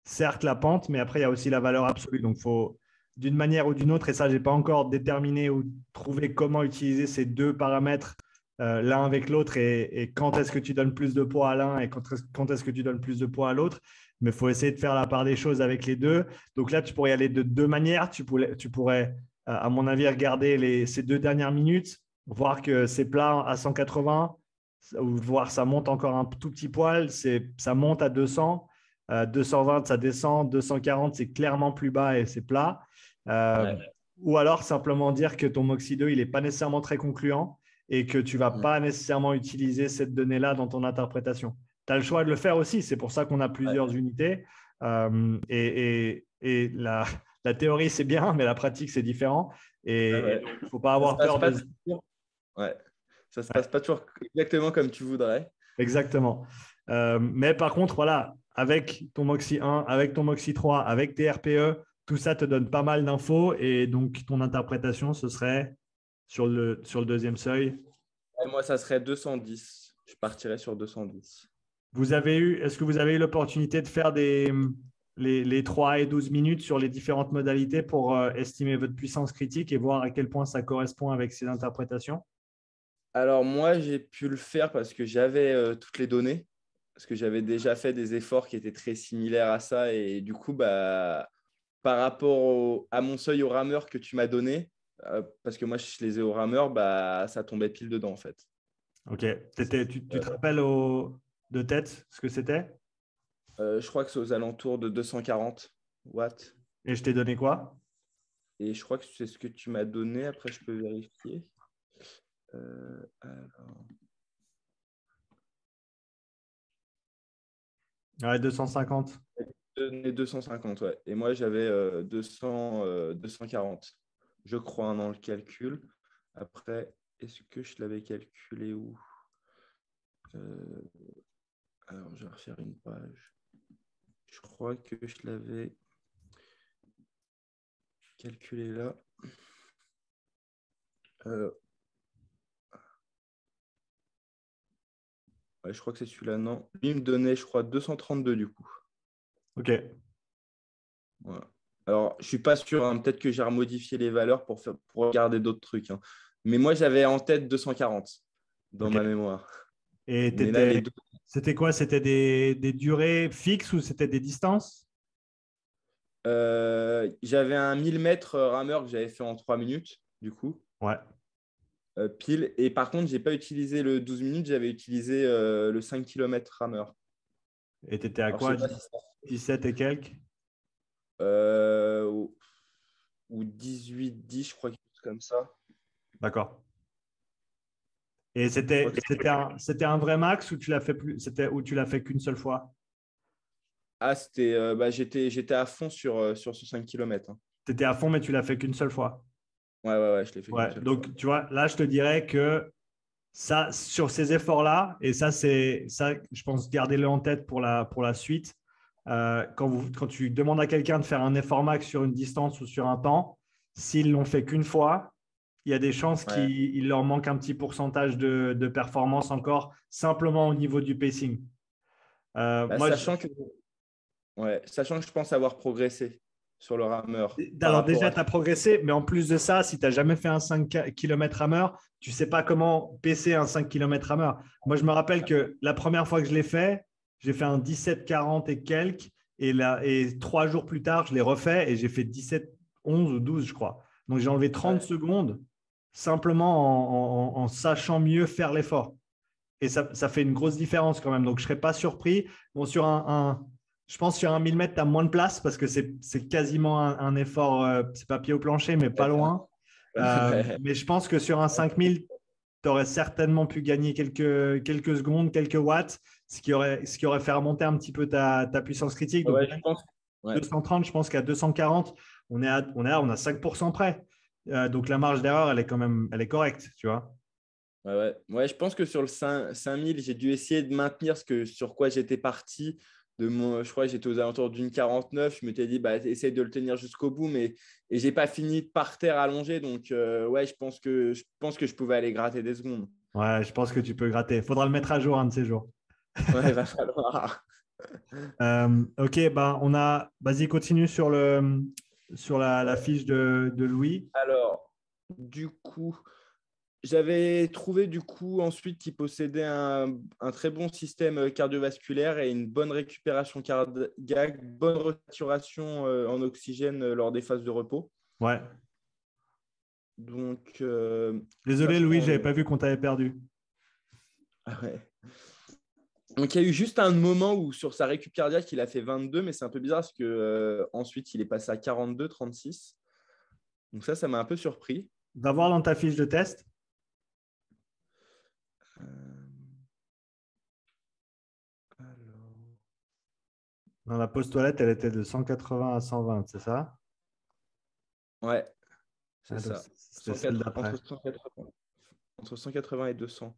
certes la pente, mais après, il y a aussi la valeur absolue. Donc, il faut, d'une manière ou d'une autre, et ça, je n'ai pas encore déterminé ou trouvé comment utiliser ces deux paramètres l'un avec l'autre et quand est-ce que tu donnes plus de poids à l'un et quand est-ce que tu donnes plus de poids à l'autre. Mais il faut essayer de faire la part des choses avec les deux. Donc là, tu pourrais y aller de deux manières. Tu pourrais à mon avis, regarder ces 2 dernières minutes, voir que c'est plat à 180, ou voir ça monte encore un tout petit poil, ça monte à 200. 220, ça descend. 240, c'est clairement plus bas et c'est plat. Ouais. Ou alors simplement dire que ton Moxie 2, il n'est pas nécessairement très concluant et que tu ne vas pas nécessairement utiliser cette donnée-là dans ton interprétation. Tu as le choix de le faire aussi. C'est pour ça qu'on a plusieurs unités. Et la théorie, c'est bien, mais la pratique, c'est différent. Et il ne faut pas avoir peur de… Ouais. Ça se passe pas toujours exactement comme tu voudrais. Exactement. Mais par contre, voilà, avec ton Moxie 1, avec ton Moxie 3, avec tes RPE, tout ça te donne pas mal d'infos. Et donc, ton interprétation, ce serait sur le deuxième seuil. Et moi, ça serait 210. Je partirais sur 210. Est-ce que vous avez eu l'opportunité de faire les 3 et 12 minutes sur les différentes modalités pour estimer votre puissance critique et voir à quel point ça correspond avec ces interprétations? Alors, moi, j'ai pu le faire parce que j'avais toutes les données. parce que j'avais déjà fait des efforts qui étaient très similaires à ça. Et du coup, par rapport à mon seuil au rameur que tu m'as donné, parce que moi, je les ai au rameur, ça tombait pile dedans, en fait. Ok. Tu te rappelles de tête ce que c'était? Je crois que c'est aux alentours de 240 watts. Et je t'ai donné quoi? Et je crois que c'est ce que tu m'as donné. Après, je peux vérifier. Alors... Ouais, 250. donné 250, ouais. Et moi, j'avais 240, je crois, dans le calcul. Après, est-ce que je l'avais calculé où? Alors, je vais refaire une page. Je crois que je l'avais calculé là. Ouais, je crois que c'est celui-là, non. Lui, il me donnait, je crois, 232 du coup. Ok. Voilà. Alors, je ne suis pas sûr, hein, peut-être que j'ai remodifié les valeurs pour regarder d'autres trucs, hein. Mais moi, j'avais en tête 240 dans ma mémoire. Et Mais là, les deux... c'était quoi? C'était des durées fixes ou c'était des distances? J'avais un 1000 mètres rameur que j'avais fait en 3 minutes, du coup. Ouais. Pile. Et par contre, je n'ai pas utilisé le 12 minutes, j'avais utilisé le 5 km rameur. Et tu étais à Alors, quoi? je sais pas si 17 et quelques? ou 18-10, je crois, quelque chose comme ça. D'accord. Et c'était un vrai max ou tu l'as fait plus, ou tu l'as fait qu'une seule fois? Ah, j'étais à fond sur ce 5 km. Hein. Tu étais à fond, mais tu l'as fait qu'une seule fois. Ouais, je l'ai fait qu'une Ouais. seule fois. Donc, tu vois, là, je te dirais que ça, sur ces efforts-là, et ça, je pense, gardez-le en tête pour la suite. Quand tu demandes à quelqu'un de faire un effort max sur une distance ou sur un temps, s'ils l'ont fait qu'une fois, il y a des chances qu'il leur manque un petit pourcentage de performance encore, simplement au niveau du pacing. Sachant que je pense avoir progressé sur le rameur. Alors déjà, tu as progressé, mais en plus de ça, si tu n'as jamais fait un 5 km rameur, tu ne sais pas comment pacer un 5 km rameur. Moi, je me rappelle que la première fois que je l'ai fait, j'ai fait un 17,40 et quelques, et 3 jours plus tard, je l'ai refait et j'ai fait 17,11 ou 12, je crois. Donc, j'ai enlevé 30 secondes simplement en sachant mieux faire l'effort. Et ça fait une grosse différence quand même. Donc, je ne serais pas surpris. Bon, je pense sur un 1000 mètres, tu as moins de place parce que c'est quasiment un effort, c'est pas pied au plancher, mais pas loin. Mais je pense que sur un 5000, tu aurais certainement pu gagner quelques secondes, quelques watts, ce qui aurait fait remonter un petit peu ta puissance critique. Donc, je pense. 230, je pense qu'à 240, on a 5% près. Donc, la marge d'erreur, elle est correcte, tu vois. Ouais, je pense que sur le 5000, j'ai dû essayer de maintenir sur quoi j'étais parti. Je crois que j'étais aux alentours d'une 49. Je m'étais dit, essaye de le tenir jusqu'au bout, et je n'ai pas fini par terre allongé. Donc, je pense que je pouvais aller gratter des secondes. Ouais, je pense que tu peux gratter. Il faudra le mettre à jour un de ces jours. Ouais, il va falloir. Ok, vas-y, continue sur la fiche de Louis. Alors, du coup, j'avais trouvé ensuite qu'il possédait un très bon système cardiovasculaire et une bonne récupération cardiaque, bonne respiration en oxygène lors des phases de repos. Ouais. Donc, désolé Louis, j'avais pas vu qu'on t'avait perdu. Ah ouais. Donc, il y a eu juste un moment où sur sa récup cardiaque, il a fait 22, mais c'est un peu bizarre parce que ensuite, il est passé à 42, 36. Donc ça m'a un peu surpris. Va voir dans ta fiche de test. Dans la pause toilette, elle était de 180 à 120, c'est ça? Ouais, c'est ça. C'était celle d'après. Entre 180 et 200.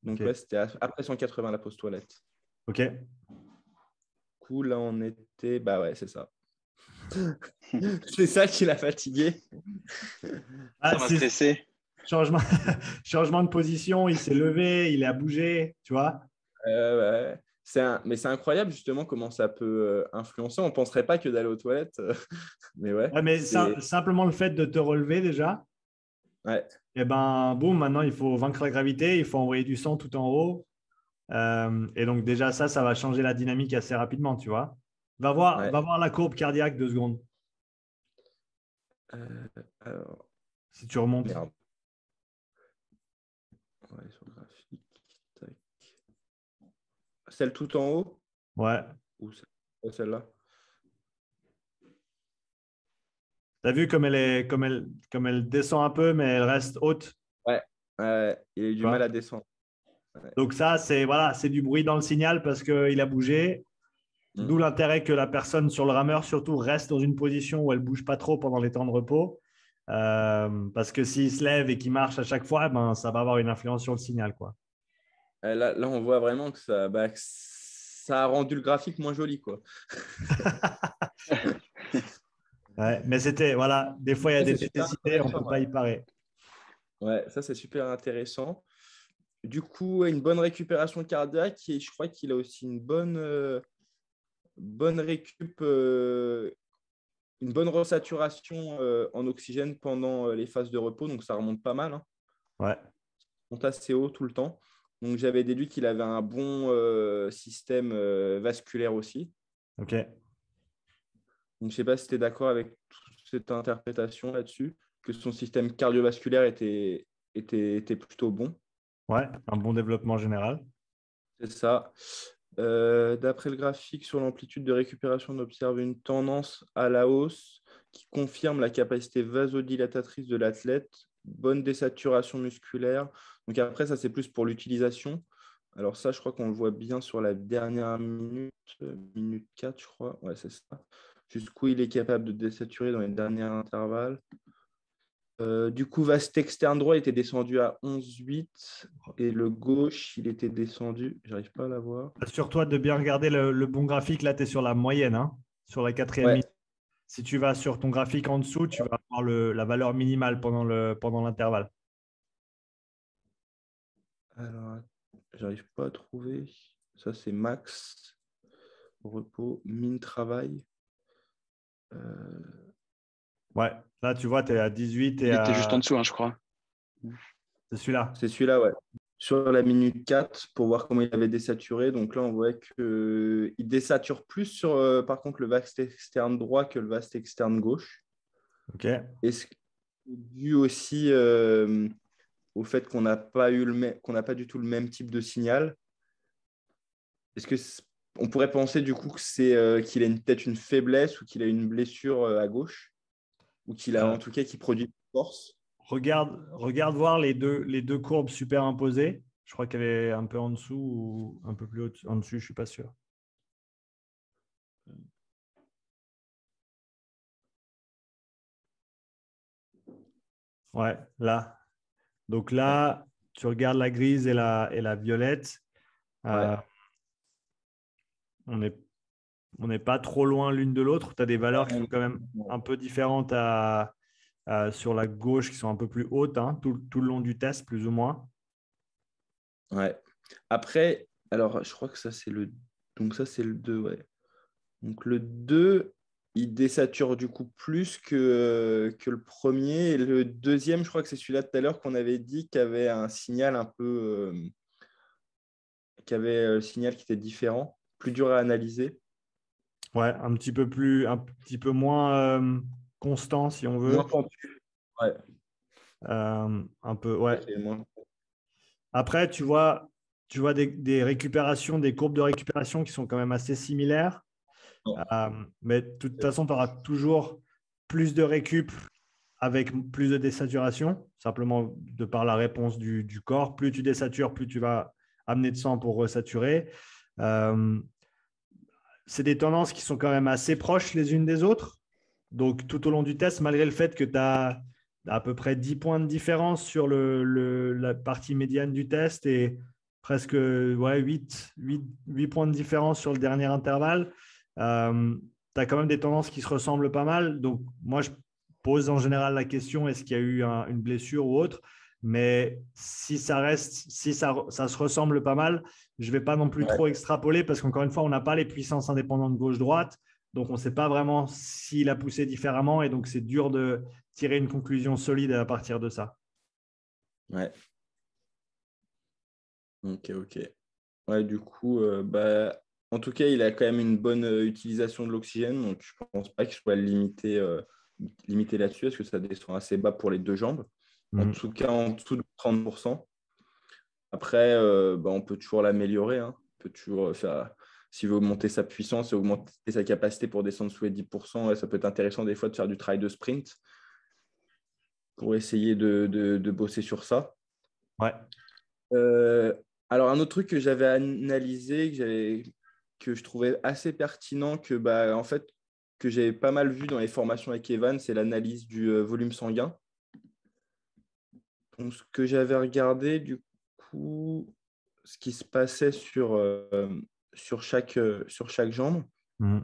Donc, Okay. c'était après 180 la pause toilette. Ok. Du coup, là, on était… c'est ça. C'est ça qui l'a fatigué. Ça m'a stressé. Changement de position, il s'est levé, il a bougé, tu vois. Mais c'est incroyable justement comment ça peut influencer. On ne penserait pas que d'aller aux toilettes. Mais ouais. Mais simplement le fait de te relever déjà. Ouais. Et boum, maintenant il faut vaincre la gravité, il faut envoyer du sang tout en haut. Et donc, déjà, ça va changer la dynamique assez rapidement, tu vois. Va Ouais. voir la courbe cardiaque 2 secondes, Alors, si tu remontes. merde. Ouais, sur le graphique. Tac. Celle tout en haut Ouais. ou celle-là? Tu as vu comme elle descend un peu, mais elle reste haute. Ouais. Il a eu Tu du mal vois. à descendre. Ouais. Donc ça, c'est du bruit dans le signal parce qu'il a bougé. Mm. D'où l'intérêt que la personne sur le rameur, surtout, reste dans une position où elle ne bouge pas trop pendant les temps de repos. Parce que s'il se lève et qu'il marche à chaque fois, ben, ça va avoir une influence sur le signal, quoi. Là, on voit vraiment que ça a rendu le graphique moins joli, quoi. Ouais, mais c'était, voilà, des fois, il y a Ça, des c'est super nécessités, on ne intéressant. peut pas y parer. Ouais, ça, c'est super intéressant. Du coup, une bonne récupération cardiaque et je crois qu'il a aussi bonne récup, une bonne resaturation en oxygène pendant les phases de repos. Donc, ça remonte pas mal, hein. Ouais, On monte assez haut tout le temps. Donc, j'avais déduit qu'il avait un bon système vasculaire aussi. ok. Donc, je ne sais pas si tu es d'accord avec toute cette interprétation là-dessus, que son système cardiovasculaire était plutôt bon. Ouais, un bon développement général. C'est ça. D'après le graphique sur l'amplitude de récupération, on observe une tendance à la hausse qui confirme la capacité vasodilatatrice de l'athlète, bonne désaturation musculaire. Donc après, ça, c'est plus pour l'utilisation. Alors ça, je crois qu'on le voit bien sur la dernière minute, minute 4, je crois. Ouais, c'est ça. Jusqu'où il est capable de désaturer dans les derniers intervalles. Du coup, vaste externe droit était descendu à 11,8 et le gauche, il était descendu. J'arrive pas à la voir. Assure-toi de bien regarder le bon graphique. Là, tu es sur la moyenne, hein, sur la quatrième Ouais. minute. Si tu vas sur ton graphique en dessous, tu vas avoir la valeur minimale pendant l'intervalle. Alors, j'arrive pas à trouver. Ça, c'est max, repos, mine, travail. Ouais, là, tu vois, tu es à 18 et Il était juste en à. dessous, hein, je crois. C'est celui-là. C'est celui-là, ouais. Sur la minute 4, pour voir comment il avait désaturé. Donc là, on voit qu'il désature plus sur, par contre, le vaste externe droit que le vaste externe gauche. Ok. Et c'est dû aussi au fait qu'on n'a pas qu'on n'a pas du tout le même type de signal. Est-ce que on pourrait penser du coup que c'est qu'il a peut-être une faiblesse ou qu'il a une blessure à gauche ou qu'il a en tout cas qui produit de force? Regarde voir les deux courbes superimposées. Je crois qu'elle est un peu en dessous ou un peu plus haut en dessus, je ne suis pas sûr. Ouais, là. Donc là, tu regardes la grise et la violette. Ouais, Euh, on n'est pas trop loin l'une de l'autre. Tu as des valeurs qui sont quand même un peu différentes sur la gauche, qui sont un peu plus hautes, hein, tout le long du test, plus ou moins. ouais. Après, alors je crois que ça c'est le donc ça c'est le 2, ouais. Donc le 2 il désature du coup plus que le premier. Et le deuxième, je crois que c'est celui-là tout à l'heure qu'on avait dit qu'il y avait un signal un peu qui avait le signal qui était différent, plus dur à analyser. Ouais, un petit peu moins constant, si on Moins veut. pentu. Ouais. Un peu, ouais. Ok, moins. Après, tu vois des récupérations, des courbes de récupération qui sont quand même assez similaires. Mais de toute façon, tu auras toujours plus de récup avec plus de désaturation, simplement de par la réponse du corps. Plus tu désatures, plus tu vas amener de sang pour resaturer. C'est des tendances qui sont quand même assez proches les unes des autres. Donc, tout au long du test, malgré le fait que tu as à peu près 10 points de différence sur la partie médiane du test et presque 8 points de différence sur le dernier intervalle, tu as quand même des tendances qui se ressemblent pas mal. Donc, moi, je pose en général la question, est-ce qu'il y a eu une blessure ou autre? Mais si ça se ressemble pas mal, je ne vais pas non plus trop extrapoler parce qu'encore une fois, on n'a pas les puissances indépendantes gauche-droite. Donc, on ne sait pas vraiment s'il a poussé différemment. Et donc, c'est dur de tirer une conclusion solide à partir de ça. Ouais. Ok. Ouais, du coup, en tout cas, il a quand même une bonne utilisation de l'oxygène, donc je ne pense pas qu'il soit limité là-dessus, parce que ça descend assez bas pour les deux jambes. En Mhm. tout cas, en dessous de 30%. Après, on peut toujours l'améliorer, hein. On peut toujours faire, s'il veut augmenter sa puissance et augmenter sa capacité pour descendre sous les 10%, ouais, ça peut être intéressant des fois de faire du travail de sprint pour essayer de bosser sur ça. Ouais. Euh, alors, un autre truc que j'avais analysé, que je trouvais assez pertinent, en fait, que j'ai pas mal vu dans les formations avec Evan, c'est l'analyse du volume sanguin. Donc, ce que j'avais regardé, du coup, ce qui se passait sur chaque jambe. Mhm.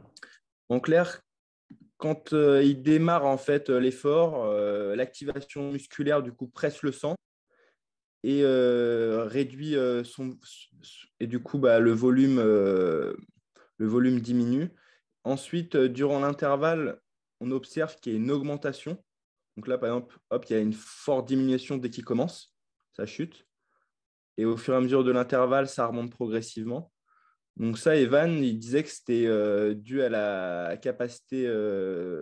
En clair, quand il démarre en fait l'effort, l'activation musculaire du coup presse le sang et réduit et du coup le volume diminue. Ensuite, durant l'intervalle, on observe qu'il y a une augmentation. Donc là, par exemple, hop, il y a une forte diminution dès qu'il commence, ça chute. Et au fur et à mesure de l'intervalle, ça remonte progressivement. Donc ça, Evan, il disait que c'était dû à la capacité,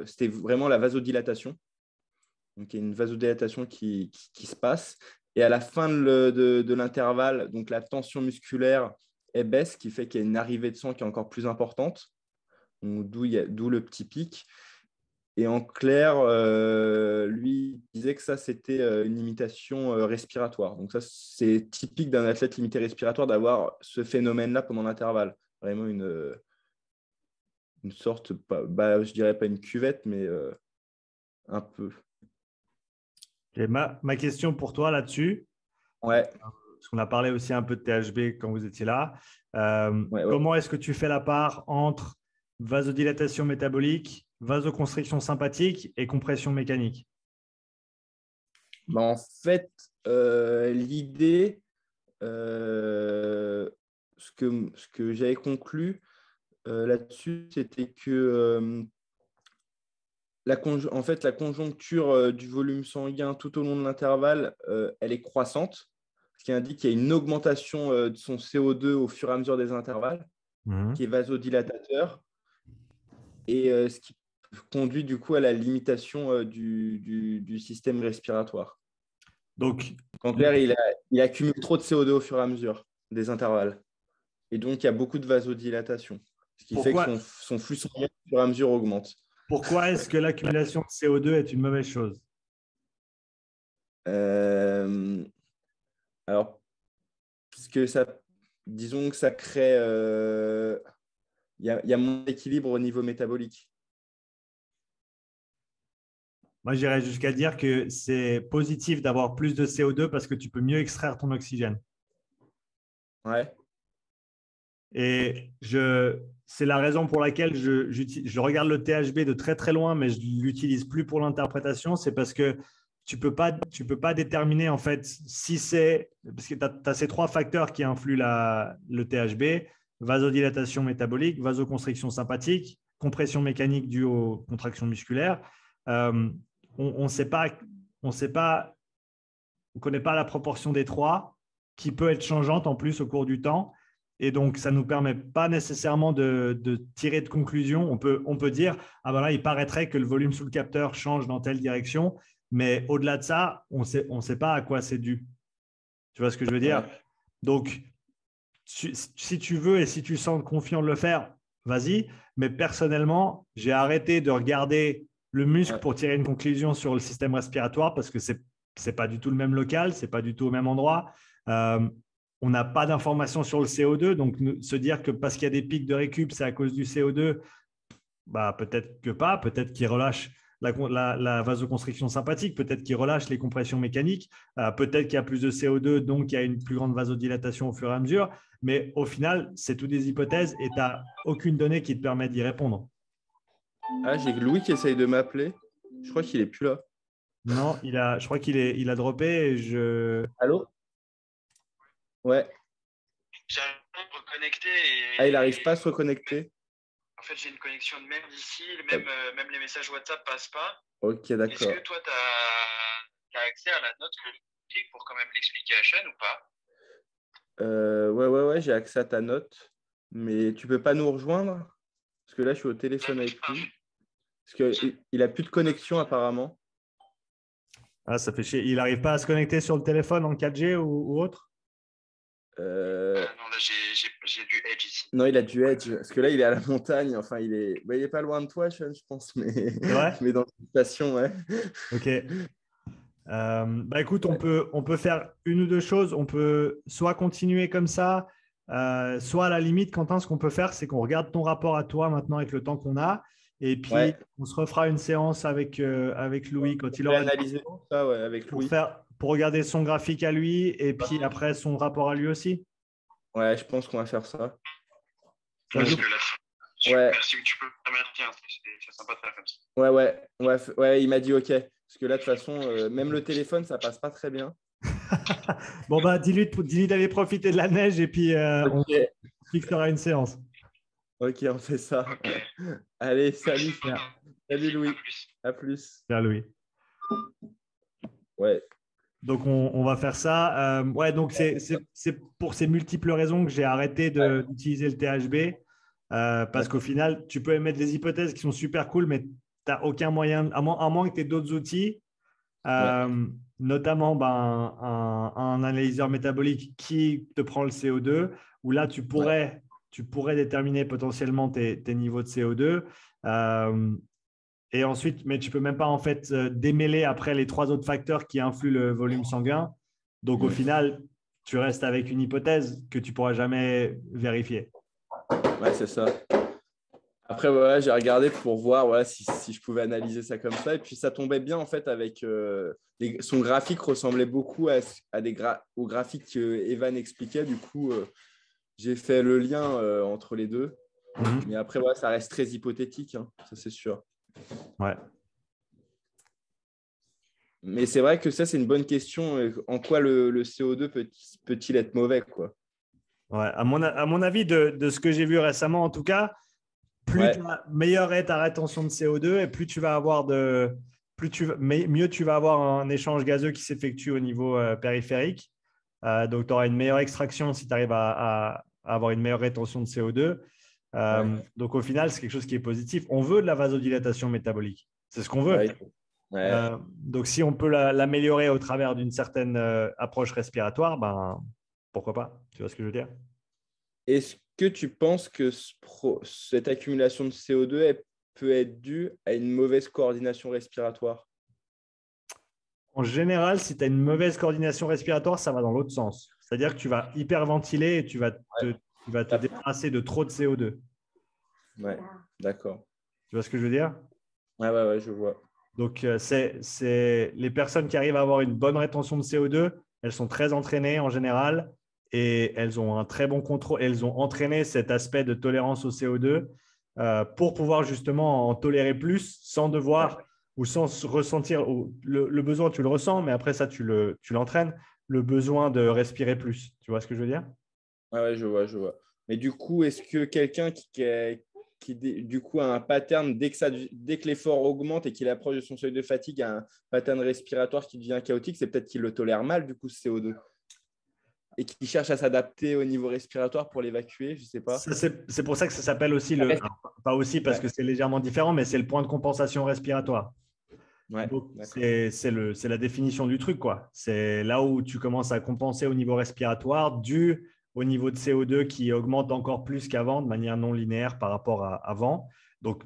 c'était vraiment la vasodilatation. Donc il y a une vasodilatation qui se passe. Et à la fin de l'intervalle, donc la tension musculaire elle baisse, ce qui fait qu'il y a une arrivée de sang qui est encore plus importante. D'où le petit pic. Et en clair, lui il disait que ça, c'était une limitation respiratoire. Donc ça, c'est typique d'un athlète limité respiratoire d'avoir ce phénomène-là pendant l'intervalle. Vraiment une sorte, je dirais pas une cuvette, mais un peu. Et ma question pour toi là-dessus, Ouais, parce qu'on a parlé aussi un peu de THB quand vous étiez là, ouais. comment est-ce que tu fais la part entre vasodilatation métabolique, vasoconstriction sympathique et compression mécanique? En fait, l'idée, ce que j'avais conclu là-dessus, c'était que en fait, la conjoncture du volume sanguin tout au long de l'intervalle, elle est croissante, ce qui indique qu'il y a une augmentation de son CO2 au fur et à mesure des intervalles, Mhm. qui est vasodilatateur, et ce qui conduit du coup à la limitation du système respiratoire. Donc, En clair, il accumule trop de CO2 au fur et à mesure des intervalles. Et donc, il y a beaucoup de vasodilatation, ce qui fait que pourquoi, son flux sanguin au fur et à mesure augmente. pourquoi est-ce que l'accumulation de CO2 est une mauvaise chose? Euh, alors, puisque ça, disons que ça crée, il y a moins d'équilibre au niveau métabolique. Moi, j'irais jusqu'à dire que c'est positif d'avoir plus de CO2 parce que tu peux mieux extraire ton oxygène. Ouais, Et c'est la raison pour laquelle je regarde le THB de très très loin, mais je ne l'utilise plus pour l'interprétation. C'est parce que tu ne peux pas déterminer en fait si c'est. Parce que tu as ces trois facteurs qui influent le THB: vasodilatation métabolique, vasoconstriction sympathique, compression mécanique due aux contractions musculaires. Euh, on ne sait pas, on sait pas, on connaît pas la proportion des trois qui peut être changeante en plus au cours du temps. Et donc, ça ne nous permet pas nécessairement de tirer de conclusion. On peut dire, ah ben là, il paraîtrait que le volume sous le capteur change dans telle direction, mais au-delà de ça, on sait pas à quoi c'est dû. Tu vois ce que je veux dire? ouais. Donc, si tu veux et si tu sens confiant de le faire, vas-y. Mais personnellement, j'ai arrêté de regarder le muscle Ouais. pour tirer une conclusion sur le système respiratoire parce que c'est pas du tout le même local, c'est pas du tout au même endroit. Euh, on n'a pas d'informations sur le CO2, donc se dire que parce qu'il y a des pics de récup, c'est à cause du CO2, bah, peut-être que pas, peut-être qu'il relâche la vasoconstriction sympathique, peut-être qu'il relâche les compressions mécaniques, peut-être qu'il y a plus de CO2, donc il y a une plus grande vasodilatation au fur et à mesure. Mais au final, c'est tout des hypothèses et tu n'as aucune donnée qui te permet d'y répondre. Ah, j'ai Louis qui essaye de m'appeler. Je crois qu'il est plus là. Non, je crois il a droppé. Et Allô? Ouais. J'arrive à me reconnecter Ah, il et n'arrive pas à se reconnecter. en fait j'ai une connexion de merde ici, Hop. même les messages WhatsApp passent pas. Ok, Est-ce d'accord. que toi tu as accès à la note que je clique pour quand même l'expliquer à Sean ou pas? Ouais, j'ai accès à ta note, mais tu peux pas nous rejoindre? Parce que là, je suis au téléphone avec lui. Parce qu'il a plus de connexion apparemment. Ah, ça fait chier. Il n'arrive pas à se connecter sur le téléphone en 4G ou autre? Non, là, j'ai du Edge ici. Non, il a du Edge. Parce que là, il est à la montagne. Enfin, il est pas loin de toi, Sean, je pense, mais, C'est vrai? mais dans une station, ouais. Ok. Bah écoute, on peut faire une ou deux choses. On peut soit continuer comme ça, soit à la limite, Quentin, ce qu'on peut faire, c'est qu'on regarde ton rapport à toi maintenant avec le temps qu'on a. Et puis, Ouais. on se refera une séance avec Louis quand il On peut aura le analyser temps tout ça, ouais, avec Louis. pour regarder son graphique à lui et puis après son rapport à lui aussi. Ouais, je pense qu'on va faire ça. Ça joue? Ouais. Merci, tu peux me permettre, tiens, c'est sympa de faire comme ça. Ouais, il m'a dit OK. Parce que là, de toute façon, même le téléphone, ça passe pas très bien. Bon, bah, dis-lui d'aller profiter de la neige et puis on OK, fixera une séance. OK, on fait ça. Allez, salut. Super. Salut Louis. À plus. À plus. Bien, Louis. Ouais. Donc, on va faire ça. Ouais, donc c'est pour ces multiples raisons que j'ai arrêté d'utiliser le THB. Parce qu'au final, tu peux émettre des hypothèses qui sont super cool, mais tu n'as aucun moyen, à moins que tu aies d'autres outils, Ouais. notamment un analyseur métabolique qui te prend le CO2, où là, tu pourrais déterminer potentiellement tes niveaux de CO2. Et ensuite, mais tu ne peux même pas en fait démêler après les trois autres facteurs qui influent le volume sanguin. Donc au final, tu restes avec une hypothèse que tu ne pourras jamais vérifier. Ouais, c'est ça. Après, voilà, j'ai regardé pour voir voilà, si je pouvais analyser ça comme ça. Et puis, ça tombait bien, en fait, avec son graphique ressemblait beaucoup au graphique que Evan expliquait. Du coup, j'ai fait le lien entre les deux. Mais après, voilà, ça reste très hypothétique, hein, ça, c'est sûr. Ouais. Mais c'est vrai que ça, c'est une bonne question. En quoi le CO2 peut-il être mauvais, quoi? Ouais. À mon avis, de ce que j'ai vu récemment, en tout cas, Ouais, meilleure est ta rétention de CO2 et plus tu vas avoir mieux tu vas avoir un échange gazeux qui s'effectue au niveau périphérique. Donc, tu auras une meilleure extraction si tu arrives à avoir une meilleure rétention de CO2. ouais, Donc, au final, c'est quelque chose qui est positif. On veut de la vasodilatation métabolique. C'est ce qu'on veut. ouais, ouais. Donc, si on peut l'améliorer au travers d'une certaine approche respiratoire, ben, pourquoi pas? Tu vois ce que je veux dire? Est-ce que tu penses que cette accumulation de CO2 elle peut être due à une mauvaise coordination respiratoire? En général, si tu as une mauvaise coordination respiratoire, ça va dans l'autre sens. C'est-à-dire que tu vas hyperventiler et tu vas te débarrasser de trop de CO2. Ouais, d'accord. Tu vois ce que je veux dire? Ouais, je vois. Donc, les personnes qui arrivent à avoir une bonne rétention de CO2, elles sont très entraînées en général et elles ont un très bon contrôle. Elles ont entraîné cet aspect de tolérance au CO2 pour pouvoir justement en tolérer plus sans devoir ou sans ressentir le besoin, tu le ressens, mais après ça, tu l'entraînes, le besoin de respirer plus. Tu vois ce que je veux dire? Ouais, je vois. Mais du coup, est-ce que quelqu'un du coup, a un pattern, dès que l'effort augmente et qu'il approche de son seuil de fatigue, a un pattern respiratoire qui devient chaotique, c'est peut-être qu'il le tolère mal, du coup, ce CO2, et qu'il cherche à s'adapter au niveau respiratoire pour l'évacuer, je ne sais pas. C'est pour ça que ça s'appelle aussi pas aussi parce Ouais, que c'est légèrement différent, mais c'est le point de compensation respiratoire. ouais, Donc, d'accord. c'est la définition du truc, quoi. C'est là où tu commences à compenser au niveau respiratoire dû au niveau de CO2 qui augmente encore plus qu'avant de manière non linéaire par rapport à avant. Donc,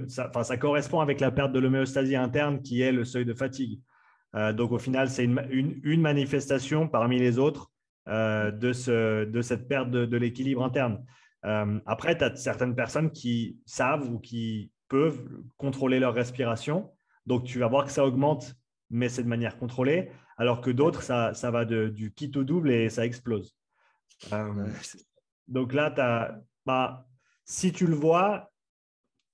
ça correspond avec la perte de l'homéostasie interne qui est le seuil de fatigue. Donc, au final, c'est une manifestation parmi les autres de cette perte de l'équilibre interne. Après, tu as certaines personnes qui savent ou qui peuvent contrôler leur respiration. Donc, tu vas voir que ça augmente, mais c'est de manière contrôlée, alors que d'autres, ça va du kit au double et ça explose. Ouais, Donc là, si tu le vois,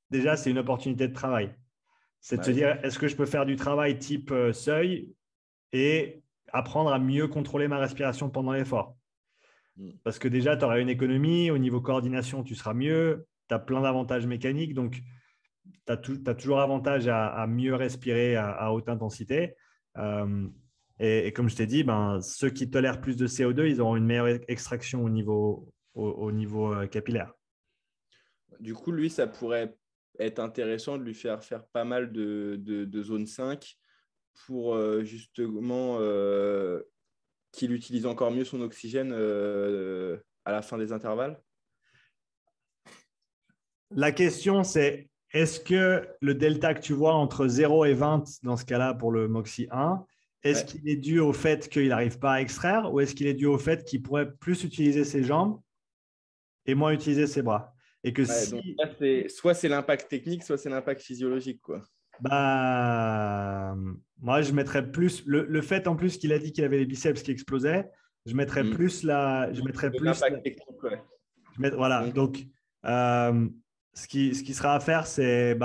déjà, c'est une opportunité de travail. C'est de se ouais, dire, est-ce que je peux faire du travail type seuil et apprendre à mieux contrôler ma respiration pendant l'effort? Parce que déjà, tu auras une économie, au niveau coordination, tu seras mieux, tu as plein d'avantages mécaniques, donc tu as toujours avantage à mieux respirer à haute intensité. Et comme je t'ai dit, ceux qui tolèrent plus de CO2, ils auront une meilleure extraction au niveau capillaire. Du coup, lui, ça pourrait être intéressant de lui faire faire pas mal de zone 5 pour justement qu'il utilise encore mieux son oxygène à la fin des intervalles. La question, c'est est-ce que le delta que tu vois entre 0 et 20 dans ce cas-là pour le Moxy 1, est-ce qu'il est dû au fait qu'il n'arrive pas à extraire ou est-ce qu'il est dû au fait qu'il pourrait plus utiliser ses jambes et moins utiliser ses bras? Et que donc là, soit c'est l'impact technique, soit c'est l'impact physiologique, quoi. Moi, je mettrais plus le fait en plus qu'il a dit qu'il avait les biceps qui explosaient. Je mettrais plus l'impact technique, ouais. Voilà. Donc, ce qui sera à faire, c'est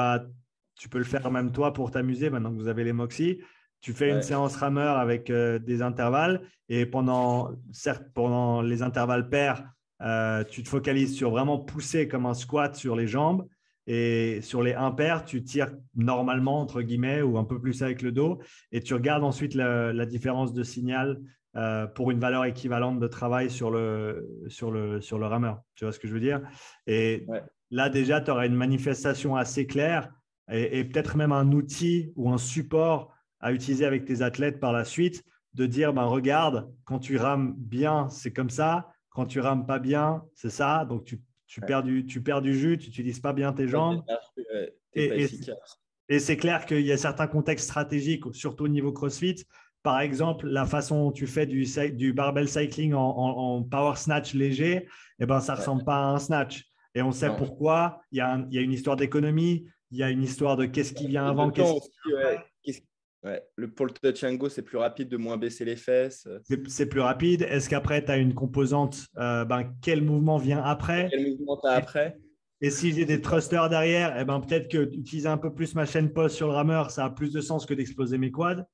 tu peux le faire même toi pour t'amuser maintenant que vous avez les Moxy. Tu fais une séance rameur avec des intervalles et pendant les intervalles pairs, tu te focalises sur vraiment pousser comme un squat sur les jambes. Et sur les impairs, tu tires normalement, entre guillemets, ou un peu plus avec le dos. Et tu regardes ensuite la différence de signal pour une valeur équivalente de travail sur le rameur. Tu vois ce que je veux dire? Et là, déjà, tu auras une manifestation assez claire et peut-être même un outil ou un support à utiliser avec tes athlètes par la suite, de dire, regarde, quand tu rames bien, c'est comme ça. Quand tu rames pas bien, c'est ça. Donc, tu perds du jus, tu n'utilises pas bien tes jambes. Et c'est clair qu'il y a certains contextes stratégiques, surtout au niveau CrossFit. Par exemple, la façon dont tu fais du barbell cycling en power snatch léger, ça ne ressemble pas à un snatch. Et on sait pourquoi. Il y a une histoire d'économie, il y a une histoire de qu'est-ce qui vient avant, qu'est-ce qui vient après. Pour le touch and go, c'est plus rapide de moins baisser les fesses. C'est plus rapide. Est-ce qu'après, tu as une composante, quel mouvement vient après? Quel mouvement tu as après? Et si j'ai des thrusters derrière, peut-être que d'utiliser un peu plus ma chaîne post sur le rameur, ça a plus de sens que d'exploser mes quads.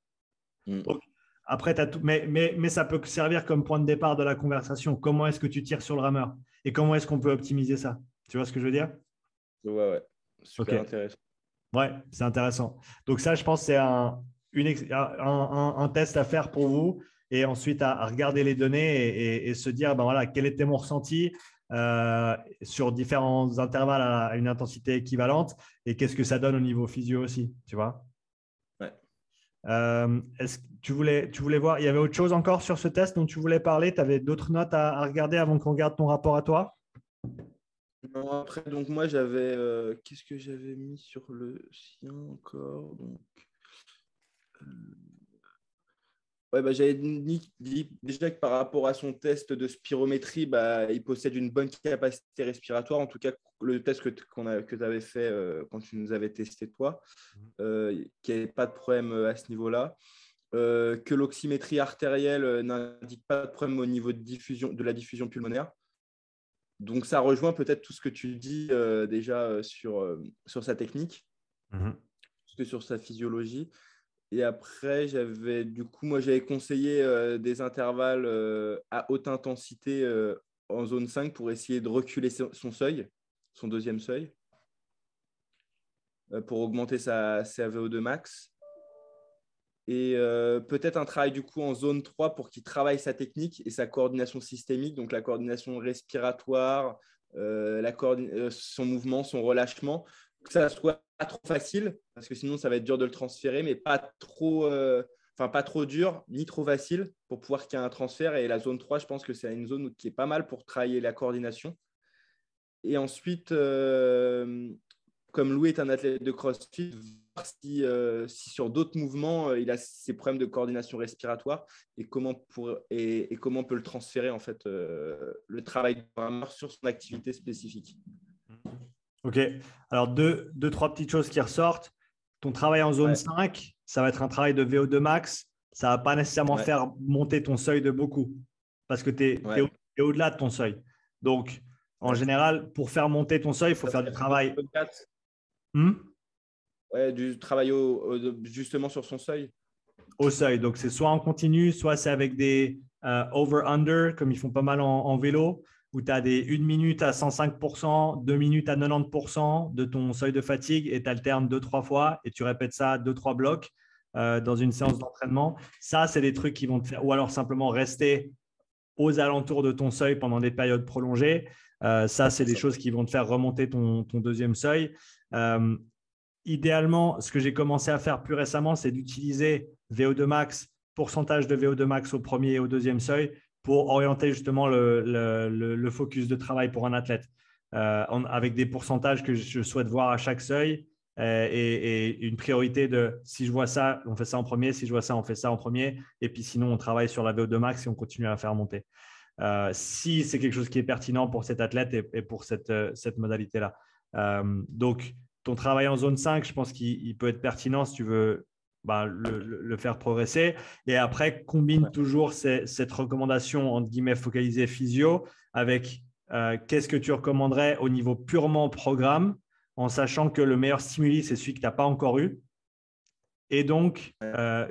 Donc, après, t'as tout, mais ça peut servir comme point de départ de la conversation. Comment est-ce que tu tires sur le rameur? Et comment est-ce qu'on peut optimiser ça? Tu vois ce que je veux dire? Ouais. Super intéressant. Ouais, c'est intéressant. Donc ça, je pense que c'est un test à faire pour vous et ensuite à regarder les données et se dire, voilà, quel était mon ressenti sur différents intervalles à une intensité équivalente et qu'est-ce que ça donne au niveau physio aussi, tu vois? Est-ce que tu voulais voir, il y avait autre chose encore sur ce test dont tu voulais parler? Tu avais d'autres notes à regarder avant qu'on regarde ton rapport à toi? Non, après, donc moi, j'avais… qu'est-ce que j'avais mis sur le sien encore donc, j'avais dit déjà que par rapport à son test de spirométrie, il possède une bonne capacité respiratoire. En tout cas, le test que tu avais fait quand tu nous avais testé toi, qu'il n'y avait pas de problème à ce niveau-là. Que l'oxymétrie artérielle n'indique pas de problème au niveau de la diffusion pulmonaire. Donc, ça rejoint peut-être tout ce que tu dis déjà sur sa technique, plus que sur sa physiologie. Et après, j'avais conseillé des intervalles à haute intensité en zone 5 pour essayer de reculer son seuil, son deuxième seuil, pour augmenter sa VO2 max. Et peut-être un travail du coup en zone 3 pour qu'il travaille sa technique et sa coordination systémique, donc la coordination respiratoire, son mouvement, son relâchement, que ça soit pas trop facile, parce que sinon ça va être dur de le transférer, mais pas trop dur ni trop facile pour pouvoir qu'il y ait un transfert. Et la zone 3, je pense que c'est une zone qui est pas mal pour travailler la coordination. Et ensuite, comme Louis est un athlète de CrossFit, voir si sur d'autres mouvements, il a ces problèmes de coordination respiratoire et comment on peut le transférer, en fait, le travail de rameur sur son activité spécifique. Ok. Alors, deux, trois petites choses qui ressortent. Ton travail en zone 5, ça va être un travail de VO2 max. Ça ne va pas nécessairement faire monter ton seuil de beaucoup parce que tu es au-delà de ton seuil. Donc, en général, pour faire monter ton seuil, il faut faire du travail. Du travail justement sur son seuil. Au seuil. Donc, c'est soit en continu, soit c'est avec des over-under, comme ils font pas mal en vélo, où tu as des 1 minute à 105%, 2 minutes à 90% de ton seuil de fatigue et tu alternes 2-3 fois et tu répètes ça 2-3 blocs. dans une séance d'entraînement. Ça, c'est des trucs qui vont te faire, ou alors simplement rester aux alentours de ton seuil pendant des périodes prolongées. Ça, c'est des choses qui vont te faire remonter ton deuxième seuil. Idéalement, ce que j'ai commencé à faire plus récemment, c'est d'utiliser VO2 max, pourcentage de VO2 max au premier et au deuxième seuil pour orienter justement le focus de travail pour un athlète avec des pourcentages que je souhaite voir à chaque seuil et une priorité de si je vois ça, on fait ça en premier, si je vois ça, on fait ça en premier et puis sinon, on travaille sur la VO2 max et on continue à la faire monter. Si c'est quelque chose qui est pertinent pour cet athlète et pour cette modalité-là. Donc, ton travail en zone 5, je pense qu'il peut être pertinent si tu veux le faire progresser. Et après, combine toujours cette recommandation, entre guillemets, focalisée physio avec qu'est-ce que tu recommanderais au niveau purement programme, en sachant que le meilleur stimuli, c'est celui que tu n'as pas encore eu. Et donc,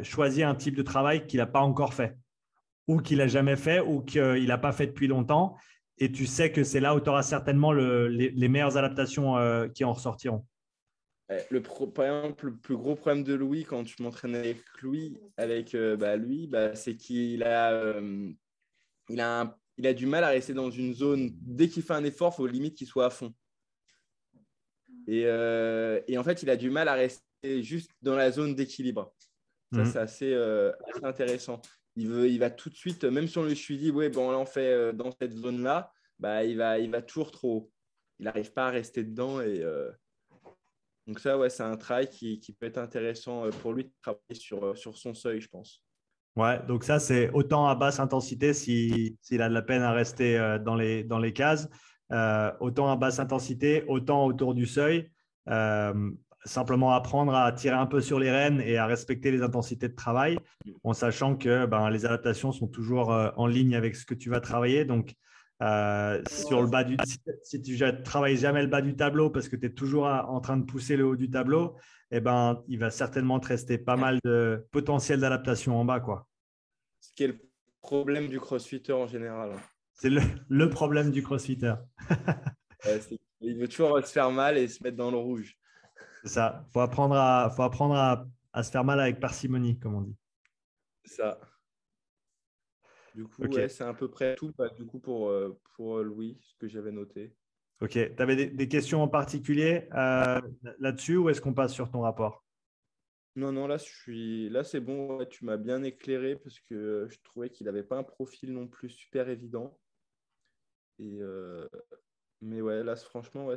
choisis un type de travail qu'il n'a pas encore fait ou qu'il n'a jamais fait ou qu'il n'a pas fait depuis longtemps. Et tu sais que c'est là où tu auras certainement les meilleures adaptations qui en ressortiront. Par exemple, le plus gros problème de Louis, quand tu m'entraînes avec lui, c'est qu'il a, il a du mal à rester dans une zone. Dès qu'il fait un effort, il faut limite qu'il soit à fond. Et en fait, il a du mal à rester juste dans la zone d'équilibre. Ça, c'est assez intéressant. Il va tout de suite, même si on lui dit, ouais, bon, là, on fait dans cette zone-là, il va toujours trop haut. Il n'arrive pas à rester dedans. Donc ça, ouais, c'est un travail qui peut être intéressant pour lui de travailler sur son seuil, je pense. Ouais, donc ça, c'est autant à basse intensité s'il a de la peine à rester dans les cases, autant à basse intensité, autant autour du seuil. Simplement apprendre à tirer un peu sur les rênes et à respecter les intensités de travail en sachant que les adaptations sont toujours en ligne avec ce que tu vas travailler. Donc, sur le bas si tu ne travailles jamais le bas du tableau parce que tu es toujours en train de pousser le haut du tableau, il va certainement te rester pas mal de potentiel d'adaptation en bas, quoi. Ce qui est le problème du crossfitter en général. C'est le problème du crossfitter. Il veut toujours se faire mal et se mettre dans le rouge. C'est ça. Il faut apprendre à se faire mal avec parcimonie, comme on dit. C'est ça. Du coup, okay. C'est à peu près tout du coup, pour Louis, ce que j'avais noté. Ok. Tu avais des questions en particulier là-dessus ou est-ce qu'on passe sur ton rapport? Non, là, c'est bon. Ouais, tu m'as bien éclairé parce que je trouvais qu'il n'avait pas un profil non plus super évident. Mais ouais, là, franchement, ouais,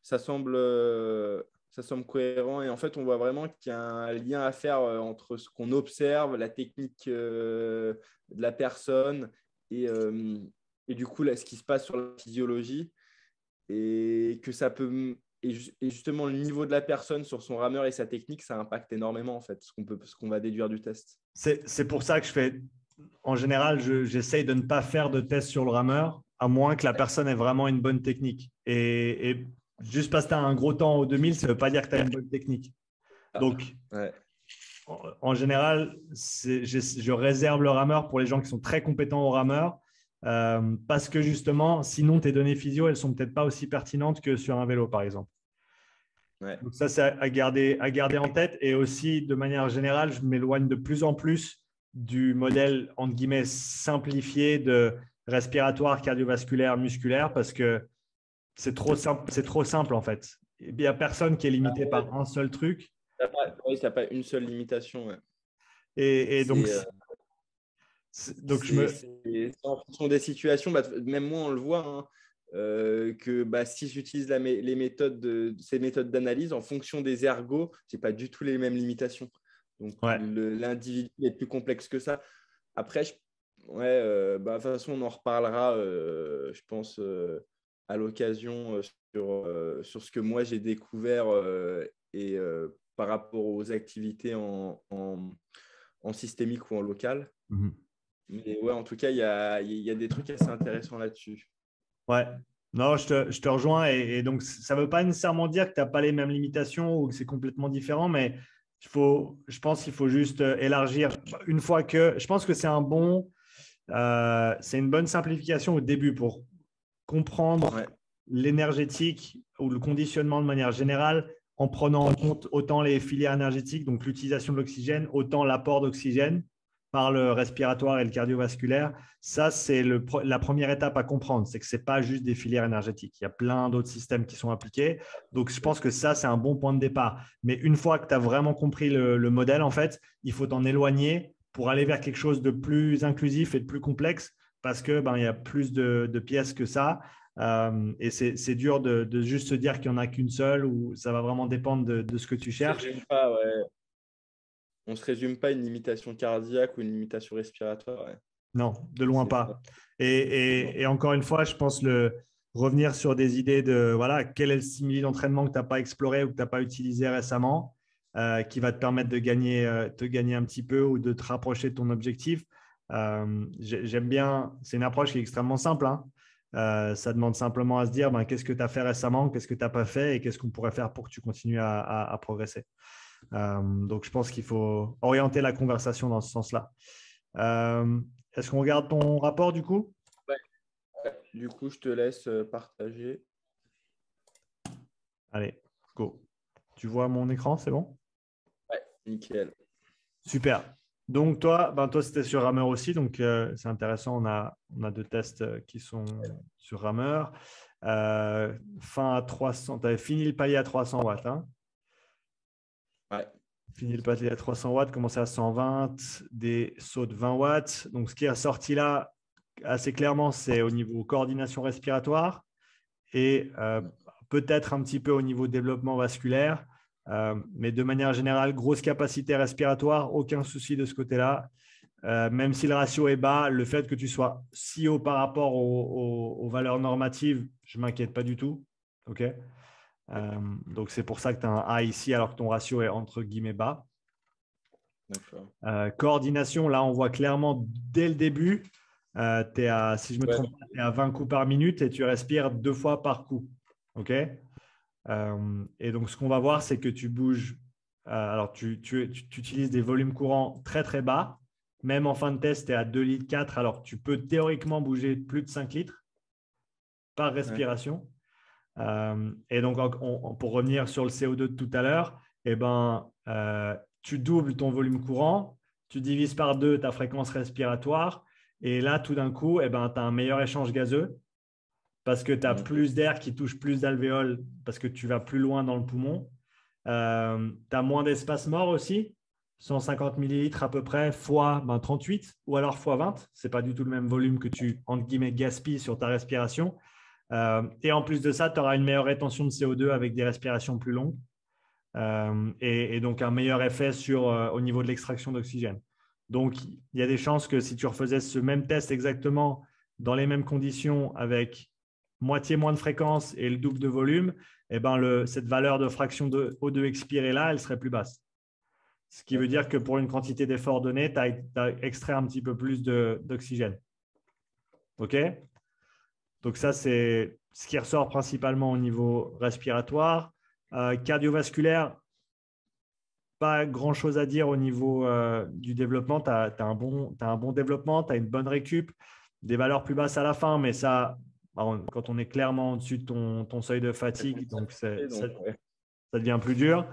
ça semble cohérent. Et en fait, on voit vraiment qu'il y a un lien à faire entre ce qu'on observe, la technique de la personne et du coup, là, ce qui se passe sur la physiologie. Et que ça peut… Et justement, le niveau de la personne sur son rameur et sa technique, ça impacte énormément, en fait, ce qu'on va déduire du test. C'est pour ça que en général, j'essaye de ne pas faire de test sur le rameur, à moins que la personne ait vraiment une bonne technique. Et juste parce que tu as un gros temps au 2000, ça ne veut pas dire que tu as une bonne technique. Donc, en général, je réserve le rameur pour les gens qui sont très compétents au rameur parce que justement, sinon, tes données physio, elles ne sont peut-être pas aussi pertinentes que sur un vélo, par exemple. Ouais. Donc ça, c'est à garder en tête. Et aussi, de manière générale, je m'éloigne de plus en plus du modèle, entre guillemets, simplifié de respiratoire, cardiovasculaire, musculaire, parce que c'est trop simple, en fait. Il n'y a personne qui est limité par un seul truc. Oui, ça n'a pas une seule limitation. Ouais. Et donc, en fonction des situations, même moi, on le voit, hein, que si j'utilise ces méthodes d'analyse en fonction des ergos, je n'ai pas du tout les mêmes limitations. Donc, l'individu est plus complexe que ça. Après, de toute façon, on en reparlera, je pense, à l'occasion sur ce que moi, j'ai découvert par rapport aux activités en systémique ou en local. Mm-hmm. Mais ouais, en tout cas, il y a des trucs assez intéressants là-dessus. Ouais. Non, je te rejoins. Et donc, ça ne veut pas nécessairement dire que tu n'as pas les mêmes limitations ou que c'est complètement différent, mais je pense qu'il faut juste élargir. Une fois que… Je pense que c'est c'est une bonne simplification au début pour comprendre l'énergétique ou le conditionnement de manière générale en prenant en compte autant les filières énergétiques, donc l'utilisation de l'oxygène, autant l'apport d'oxygène par le respiratoire et le cardiovasculaire. Ça, c'est la première étape à comprendre, c'est que ce n'est pas juste des filières énergétiques. Il y a plein d'autres systèmes qui sont appliqués. Donc, je pense que ça, c'est un bon point de départ. Mais une fois que tu as vraiment compris le modèle, en fait, il faut t'en éloigner pour aller vers quelque chose de plus inclusif et de plus complexe parce que il y a plus de pièces que ça. Et c'est dur de juste se dire qu'il n'y en a qu'une seule ou ça va vraiment dépendre de ce que tu cherches. On ne se résume pas à une limitation cardiaque ou une limitation respiratoire. Ouais. Non, de loin pas. Et encore une fois, je pense revenir sur des idées de voilà, quel est le simili d'entraînement que tu n'as pas exploré ou que tu n'as pas utilisé récemment qui va te permettre de te gagner un petit peu ou de te rapprocher de ton objectif. J'aime bien, c'est une approche qui est extrêmement simple. Hein. Ça demande simplement à se dire qu'est-ce que tu as fait récemment, qu'est-ce que tu n'as pas fait et qu'est-ce qu'on pourrait faire pour que tu continues à progresser. Donc, je pense qu'il faut orienter la conversation dans ce sens-là. Est-ce qu'on regarde ton rapport du coup? Ouais. Du coup, je te laisse partager. Allez, go. Tu vois mon écran, c'est bon? Ouais, nickel. Super. Donc, toi c'était sur Rameur aussi. Donc, c'est intéressant. On a 2 tests qui sont sur Rameur. Fin à 300. Tu avais fini le palier à 300 watts. Hein? Ouais. Fini le palier à 300 watts, commencé à 120, des sauts de 20 watts. Donc, ce qui est ressorti là, assez clairement, c'est au niveau coordination respiratoire et peut-être un petit peu au niveau développement vasculaire. Mais de manière générale, grosse capacité respiratoire, aucun souci de ce côté-là. Même si le ratio est bas, le fait que tu sois si haut par rapport aux valeurs normatives, je ne m'inquiète pas du tout. OK. Donc, c'est pour ça que tu as un A ici alors que ton ratio est entre guillemets bas. Coordination, là, on voit clairement dès le début, si je me trompe pas, tu es à 20 coups par minute et tu respires 2 fois par coup. OK. Et donc, ce qu'on va voir, c'est que tu bouges. Alors, tu utilises des volumes courants très, très bas. Même en fin de test, tu es à 2,4 litres. Alors, tu peux théoriquement bouger plus de 5 litres par respiration. Et donc, pour revenir sur le CO2 de tout à l'heure, tu doubles ton volume courant, tu divises par 2 ta fréquence respiratoire. Et là, tout d'un coup, tu as un meilleur échange gazeux parce que tu as plus d'air qui touche plus d'alvéoles parce que tu vas plus loin dans le poumon. Tu as moins d'espace mort aussi, 150 millilitres à peu près, fois 38 ou alors fois 20. Ce n'est pas du tout le même volume que tu, entre guillemets, gaspilles sur ta respiration. Et en plus de ça, tu auras une meilleure rétention de CO2 avec des respirations plus longues et donc un meilleur effet au niveau de l'extraction d'oxygène. Donc, il y a des chances que si tu refaisais ce même test exactement dans les mêmes conditions avec moitié moins de fréquence et le double de volume, cette valeur de fraction de O2 expirée là, elle serait plus basse. Ce qui veut dire que pour une quantité d'effort donné, tu as extrait un petit peu plus d'oxygène. OK? Donc, ça, c'est ce qui ressort principalement au niveau respiratoire. Cardiovasculaire, pas grand-chose à dire au niveau du développement. Tu as un bon développement, tu as une bonne récup, des valeurs plus basses à la fin, mais ça, quand on est clairement au-dessus de ton seuil de fatigue, donc ça devient plus dur.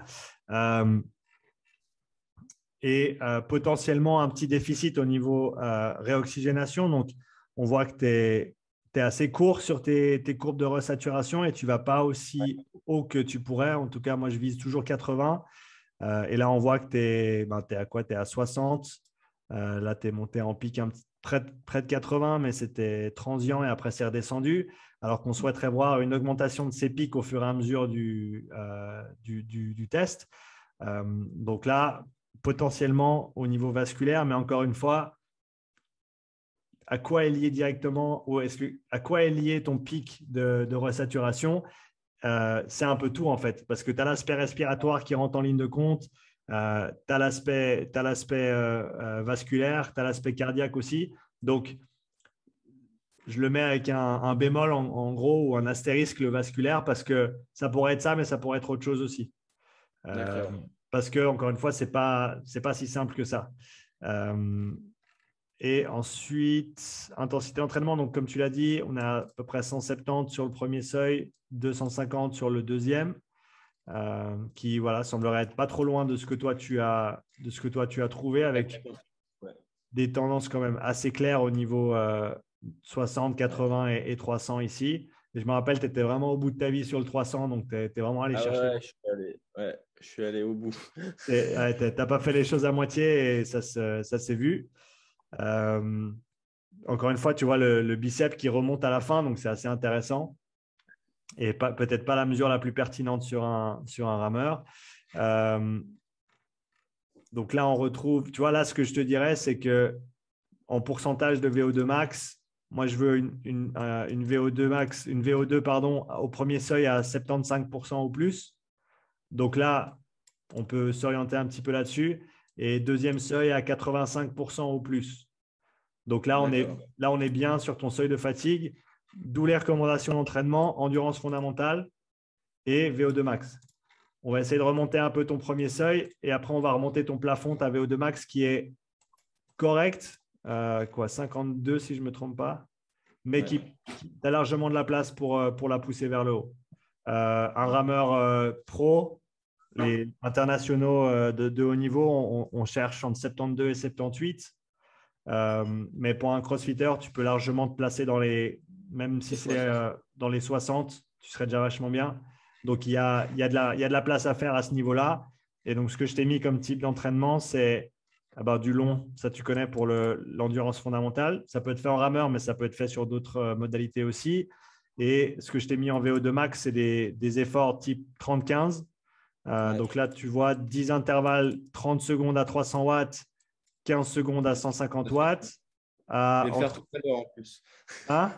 Et potentiellement un petit déficit au niveau réoxygénation. Donc, on voit que tu es assez court sur tes courbes de resaturation et tu ne vas pas aussi haut que tu pourrais. En tout cas, moi, je vise toujours 80. Et là, on voit que tu es à quoi? Tu es à 60. Là, tu es monté en pic près de 80, mais c'était transient et après, c'est redescendu. Alors qu'on souhaiterait voir une augmentation de ces pics au fur et à mesure du test. Donc là, potentiellement au niveau vasculaire, mais encore une fois, à quoi est lié directement ou à quoi est lié ton pic de resaturation? C'est un peu tout en fait, parce que tu as l'aspect respiratoire qui rentre en ligne de compte, tu as l'aspect vasculaire, tu as l'aspect cardiaque aussi. Donc, je le mets avec un bémol en gros ou un astérisque le vasculaire parce que ça pourrait être ça, mais ça pourrait être autre chose aussi. Parce que, encore une fois, ce n'est pas si simple que ça. Et ensuite, intensité d'entraînement. Donc, comme tu l'as dit, on a à peu près 170 sur le premier seuil, 250 sur le deuxième. qui voilà, semblerait être pas trop loin de ce que toi tu as trouvé, avec des tendances quand même assez claires au niveau 60, 80 et 300 ici. Et je me rappelle, tu étais vraiment au bout de ta vie sur le 300, donc tu es vraiment allé chercher. Je suis allé au bout. Tu n'as pas fait les choses à moitié et ça s'est vu. Encore une fois, tu vois le bicep qui remonte à la fin, donc c'est assez intéressant. Et peut-être pas la mesure la plus pertinente sur un rameur. Donc là, on retrouve, tu vois, là, ce que je te dirais, c'est que en pourcentage de VO2 max, moi, je veux une VO2 max, une VO2, pardon, au premier seuil à 75% ou plus. Donc là, on peut s'orienter un petit peu là-dessus. Et deuxième seuil à 85% ou plus. Donc là, on est bien sur ton seuil de fatigue, d'où les recommandations d'entraînement, endurance fondamentale et VO2 max. On va essayer de remonter un peu ton premier seuil et après, on va remonter ton plafond, ta VO2 max qui est correct, 52 si je ne me trompe pas, mais qui a largement de la place pour la pousser vers le haut. Un rameur pro, les internationaux de haut niveau, on cherche entre 72 et 78. Mais pour un crossfitter, tu peux largement te placer même si c'est dans les 60, tu serais déjà vachement bien. Donc, il y a de la place à faire à ce niveau-là. Et donc, ce que je t'ai mis comme type d'entraînement, c'est du long. Ça, tu connais pour l'endurance fondamentale. Ça peut être fait en rameur, mais ça peut être fait sur d'autres modalités aussi. Et ce que je t'ai mis en VO2 max, c'est des efforts type 30-15. Donc là, tu vois 10 intervalles, 30 secondes à 300 watts, 15 secondes à 150 watts. Je vais le faire tout à l'heure en plus. Hein?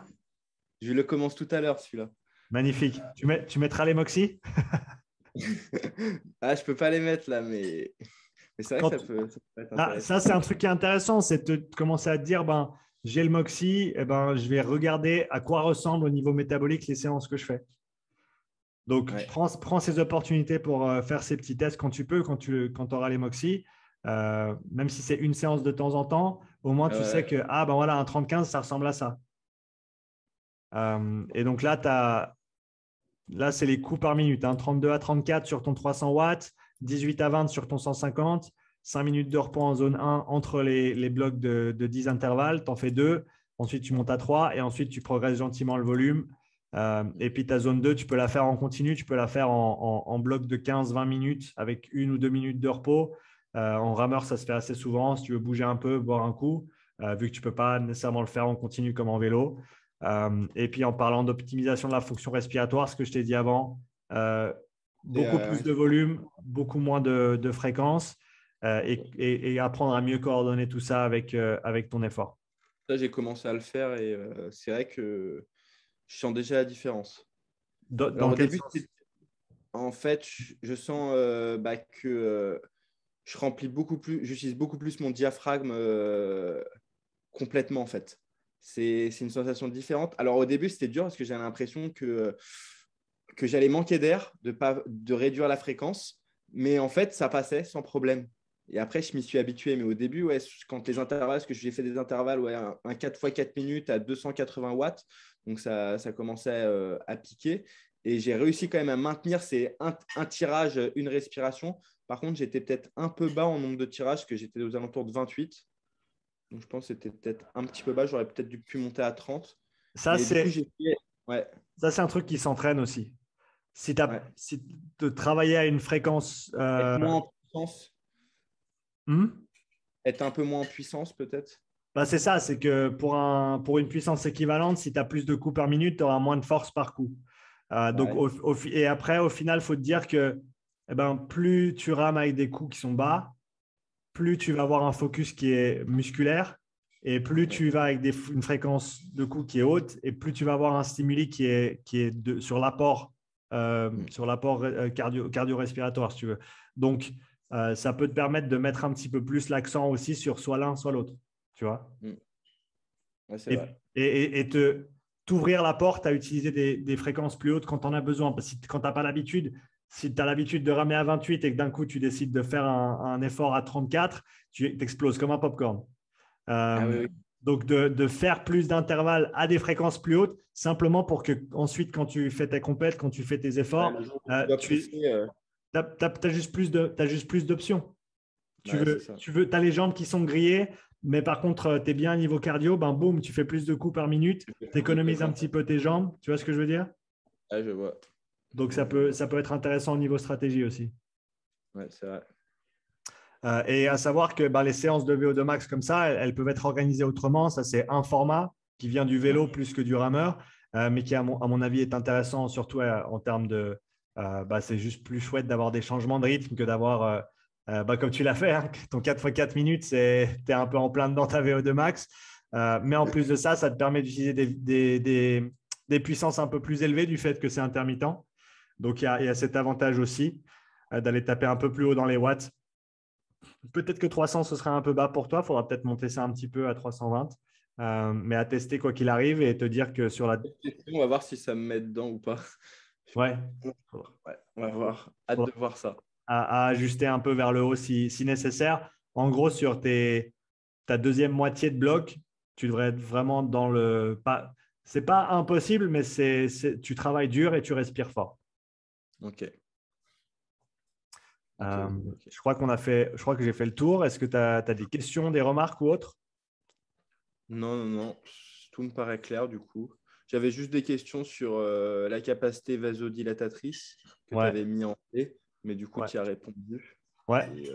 Je le commence tout à l'heure, celui-là. Magnifique. Tu mettras les Moxy? Je peux pas les mettre là, mais c'est vrai que ça peut être intéressant. Ça, c'est un truc qui est intéressant, c'est de commencer à te dire, j'ai le Moxy, je vais regarder à quoi ressemblent au niveau métabolique les séances que je fais. Donc, prends ces opportunités pour faire ces petits tests quand tu peux, quand tu auras les Moxy. Même si c'est une séance de temps en temps, au moins tu sais que un 30-15, ça ressemble à ça. Et donc là, c'est les coups par minute. 32 à 34 sur ton 300 watts, 18 à 20 sur ton 150, 5 minutes de repos en zone 1 entre les blocs de 10 intervalles. Tu en fais 2, ensuite tu montes à 3 et ensuite tu progresses gentiment le volume. Et puis ta zone 2, tu peux la faire en continu, tu peux la faire en bloc de 15-20 minutes avec 1 ou 2 minutes de repos. En rameur, ça se fait assez souvent. Si tu veux bouger un peu, boire un coup, vu que tu ne peux pas nécessairement le faire en continu comme en vélo. Et puis, en parlant d'optimisation de la fonction respiratoire, ce que je t'ai dit avant, beaucoup plus de volume, beaucoup moins de fréquence et apprendre à mieux coordonner tout ça avec ton effort. Ça, j'ai commencé à le faire et c'est vrai que je sens déjà la différence. Dans quel sens ? En fait, je sens que je remplis beaucoup plus, j'utilise beaucoup plus mon diaphragme complètement en fait. C'est une sensation différente. Alors au début, c'était dur parce que j'avais l'impression que j'allais manquer d'air, de réduire la fréquence, mais en fait, ça passait sans problème. Et après, je m'y suis habitué. Mais au début, quand les intervalles, parce que j'ai fait des intervalles, un 4x4 minutes à 280 watts, donc ça commençait à piquer. Et j'ai réussi quand même à maintenir un tirage, une respiration. Par contre, j'étais peut-être un peu bas en nombre de tirages, parce que j'étais aux alentours de 28. Donc, je pense que c'était peut-être un petit peu bas. J'aurais peut-être dû pu monter à 30. Ça, c'est un truc qui s'entraîne aussi. Si de travailler à une fréquence… Être moins en puissance. Être un peu moins en puissance, peut-être. C'est ça, c'est que pour une puissance équivalente, si tu as plus de coups par minute, tu auras moins de force par coup. Et après, au final, il faut te dire que plus tu rames avec des coups qui sont bas, plus tu vas avoir un focus qui est musculaire et plus tu vas avec une fréquence de coups qui est haute et plus tu vas avoir un stimuli qui est sur l'apport cardio-respiratoire, si tu veux. Donc, ça peut te permettre de mettre un petit peu plus l'accent aussi sur soit l'un, soit l'autre. Tu vois ? C'est vrai. Et t'ouvrir la porte à utiliser des fréquences plus hautes quand tu en as besoin. Parce que quand tu n'as pas l'habitude, si tu as l'habitude de ramer à 28 et que d'un coup, tu décides de faire un effort à 34, tu t'exploses comme un popcorn. Oui. Donc, de faire plus d'intervalles à des fréquences plus hautes, simplement pour que ensuite, quand tu fais tes compètes, quand tu fais tes efforts, T'as juste plus d'options. Tu Ouais, c'est veux, ça. tu as les jambes qui sont grillées, mais par contre, tu es bien à niveau cardio, ben boum, tu fais plus de coups par minute, tu économises un petit peu tes jambes. Tu vois ce que je veux dire? Ouais, je vois. Donc, Je vois. ça peut être intéressant au niveau stratégie aussi. Ouais, c'est vrai. Et à savoir que ben, les séances de VO2 max comme ça, elles peuvent être organisées autrement. Ça, c'est un format qui vient du vélo plus que du rameur, mais qui, à mon avis, est intéressant, surtout en termes de. C'est juste plus chouette d'avoir des changements de rythme que d'avoir, comme tu l'as fait, hein, ton 4x4 minutes, tu es un peu en plein dedans ta VO2 max. Mais en plus de ça, ça te permet d'utiliser des puissances un peu plus élevées du fait que c'est intermittent. Donc, il y a cet avantage aussi d'aller taper un peu plus haut dans les watts. Peut-être que 300, ce sera un peu bas pour toi. Il faudra peut-être monter ça un petit peu à 320. Mais à tester quoi qu'il arrive et te dire que sur la… On va voir si ça me met dedans ou pas. Ouais, Ouais, on va voir. Hâte de voir ça. à ajuster un peu vers le haut si nécessaire. En gros, sur ta deuxième moitié de bloc, tu devrais être vraiment dans le… C'est pas impossible, mais tu travailles dur et tu respires fort. Ok. Ok. Je crois je crois que j'ai fait le tour. Est-ce que tu as des questions, des remarques ou autres? Non, non, non. Tout me paraît clair du coup. J'avais juste des questions sur la capacité vasodilatatrice que tu Ouais, avais mis en T, mais du coup, ouais, tu y as répondu. ouais, Et,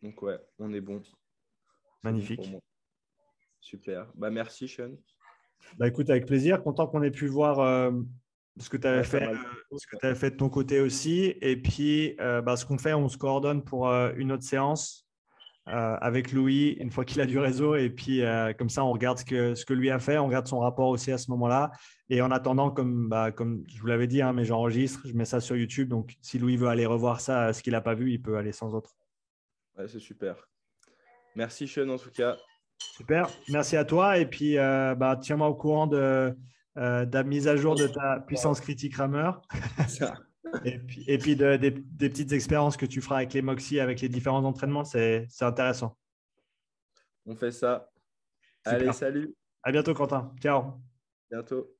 donc, ouais, on est bon. C'est bon pour magnifique. moi. Super. Bah, merci, Sean. Bah, écoute, avec plaisir. Content qu'on ait pu voir ce que tu avais Ouais, pas fait, mal. ce que tu avais fait de ton côté aussi. Et puis, ce qu'on fait, on se coordonne pour une autre séance avec Louis une fois qu'il a du réseau. Et puis, comme ça, on regarde ce que lui a fait. On regarde son rapport aussi à ce moment-là. Et en attendant, comme je vous l'avais dit, hein, mais j'enregistre, je mets ça sur YouTube. Donc, si Louis veut aller revoir ça, ce qu'il n'a pas vu, il peut aller sans autre. Ouais, c'est super. Merci, Sean, en tout cas. Super, merci à toi. Et puis, tiens-moi au courant de la mise à jour de ta puissance critique rameur. Ça. Et puis des petites expériences que tu feras avec les Moxie, avec les différents entraînements, c'est intéressant. On fait ça. Allez, Super. salut. À bientôt, Quentin. Ciao. Bientôt.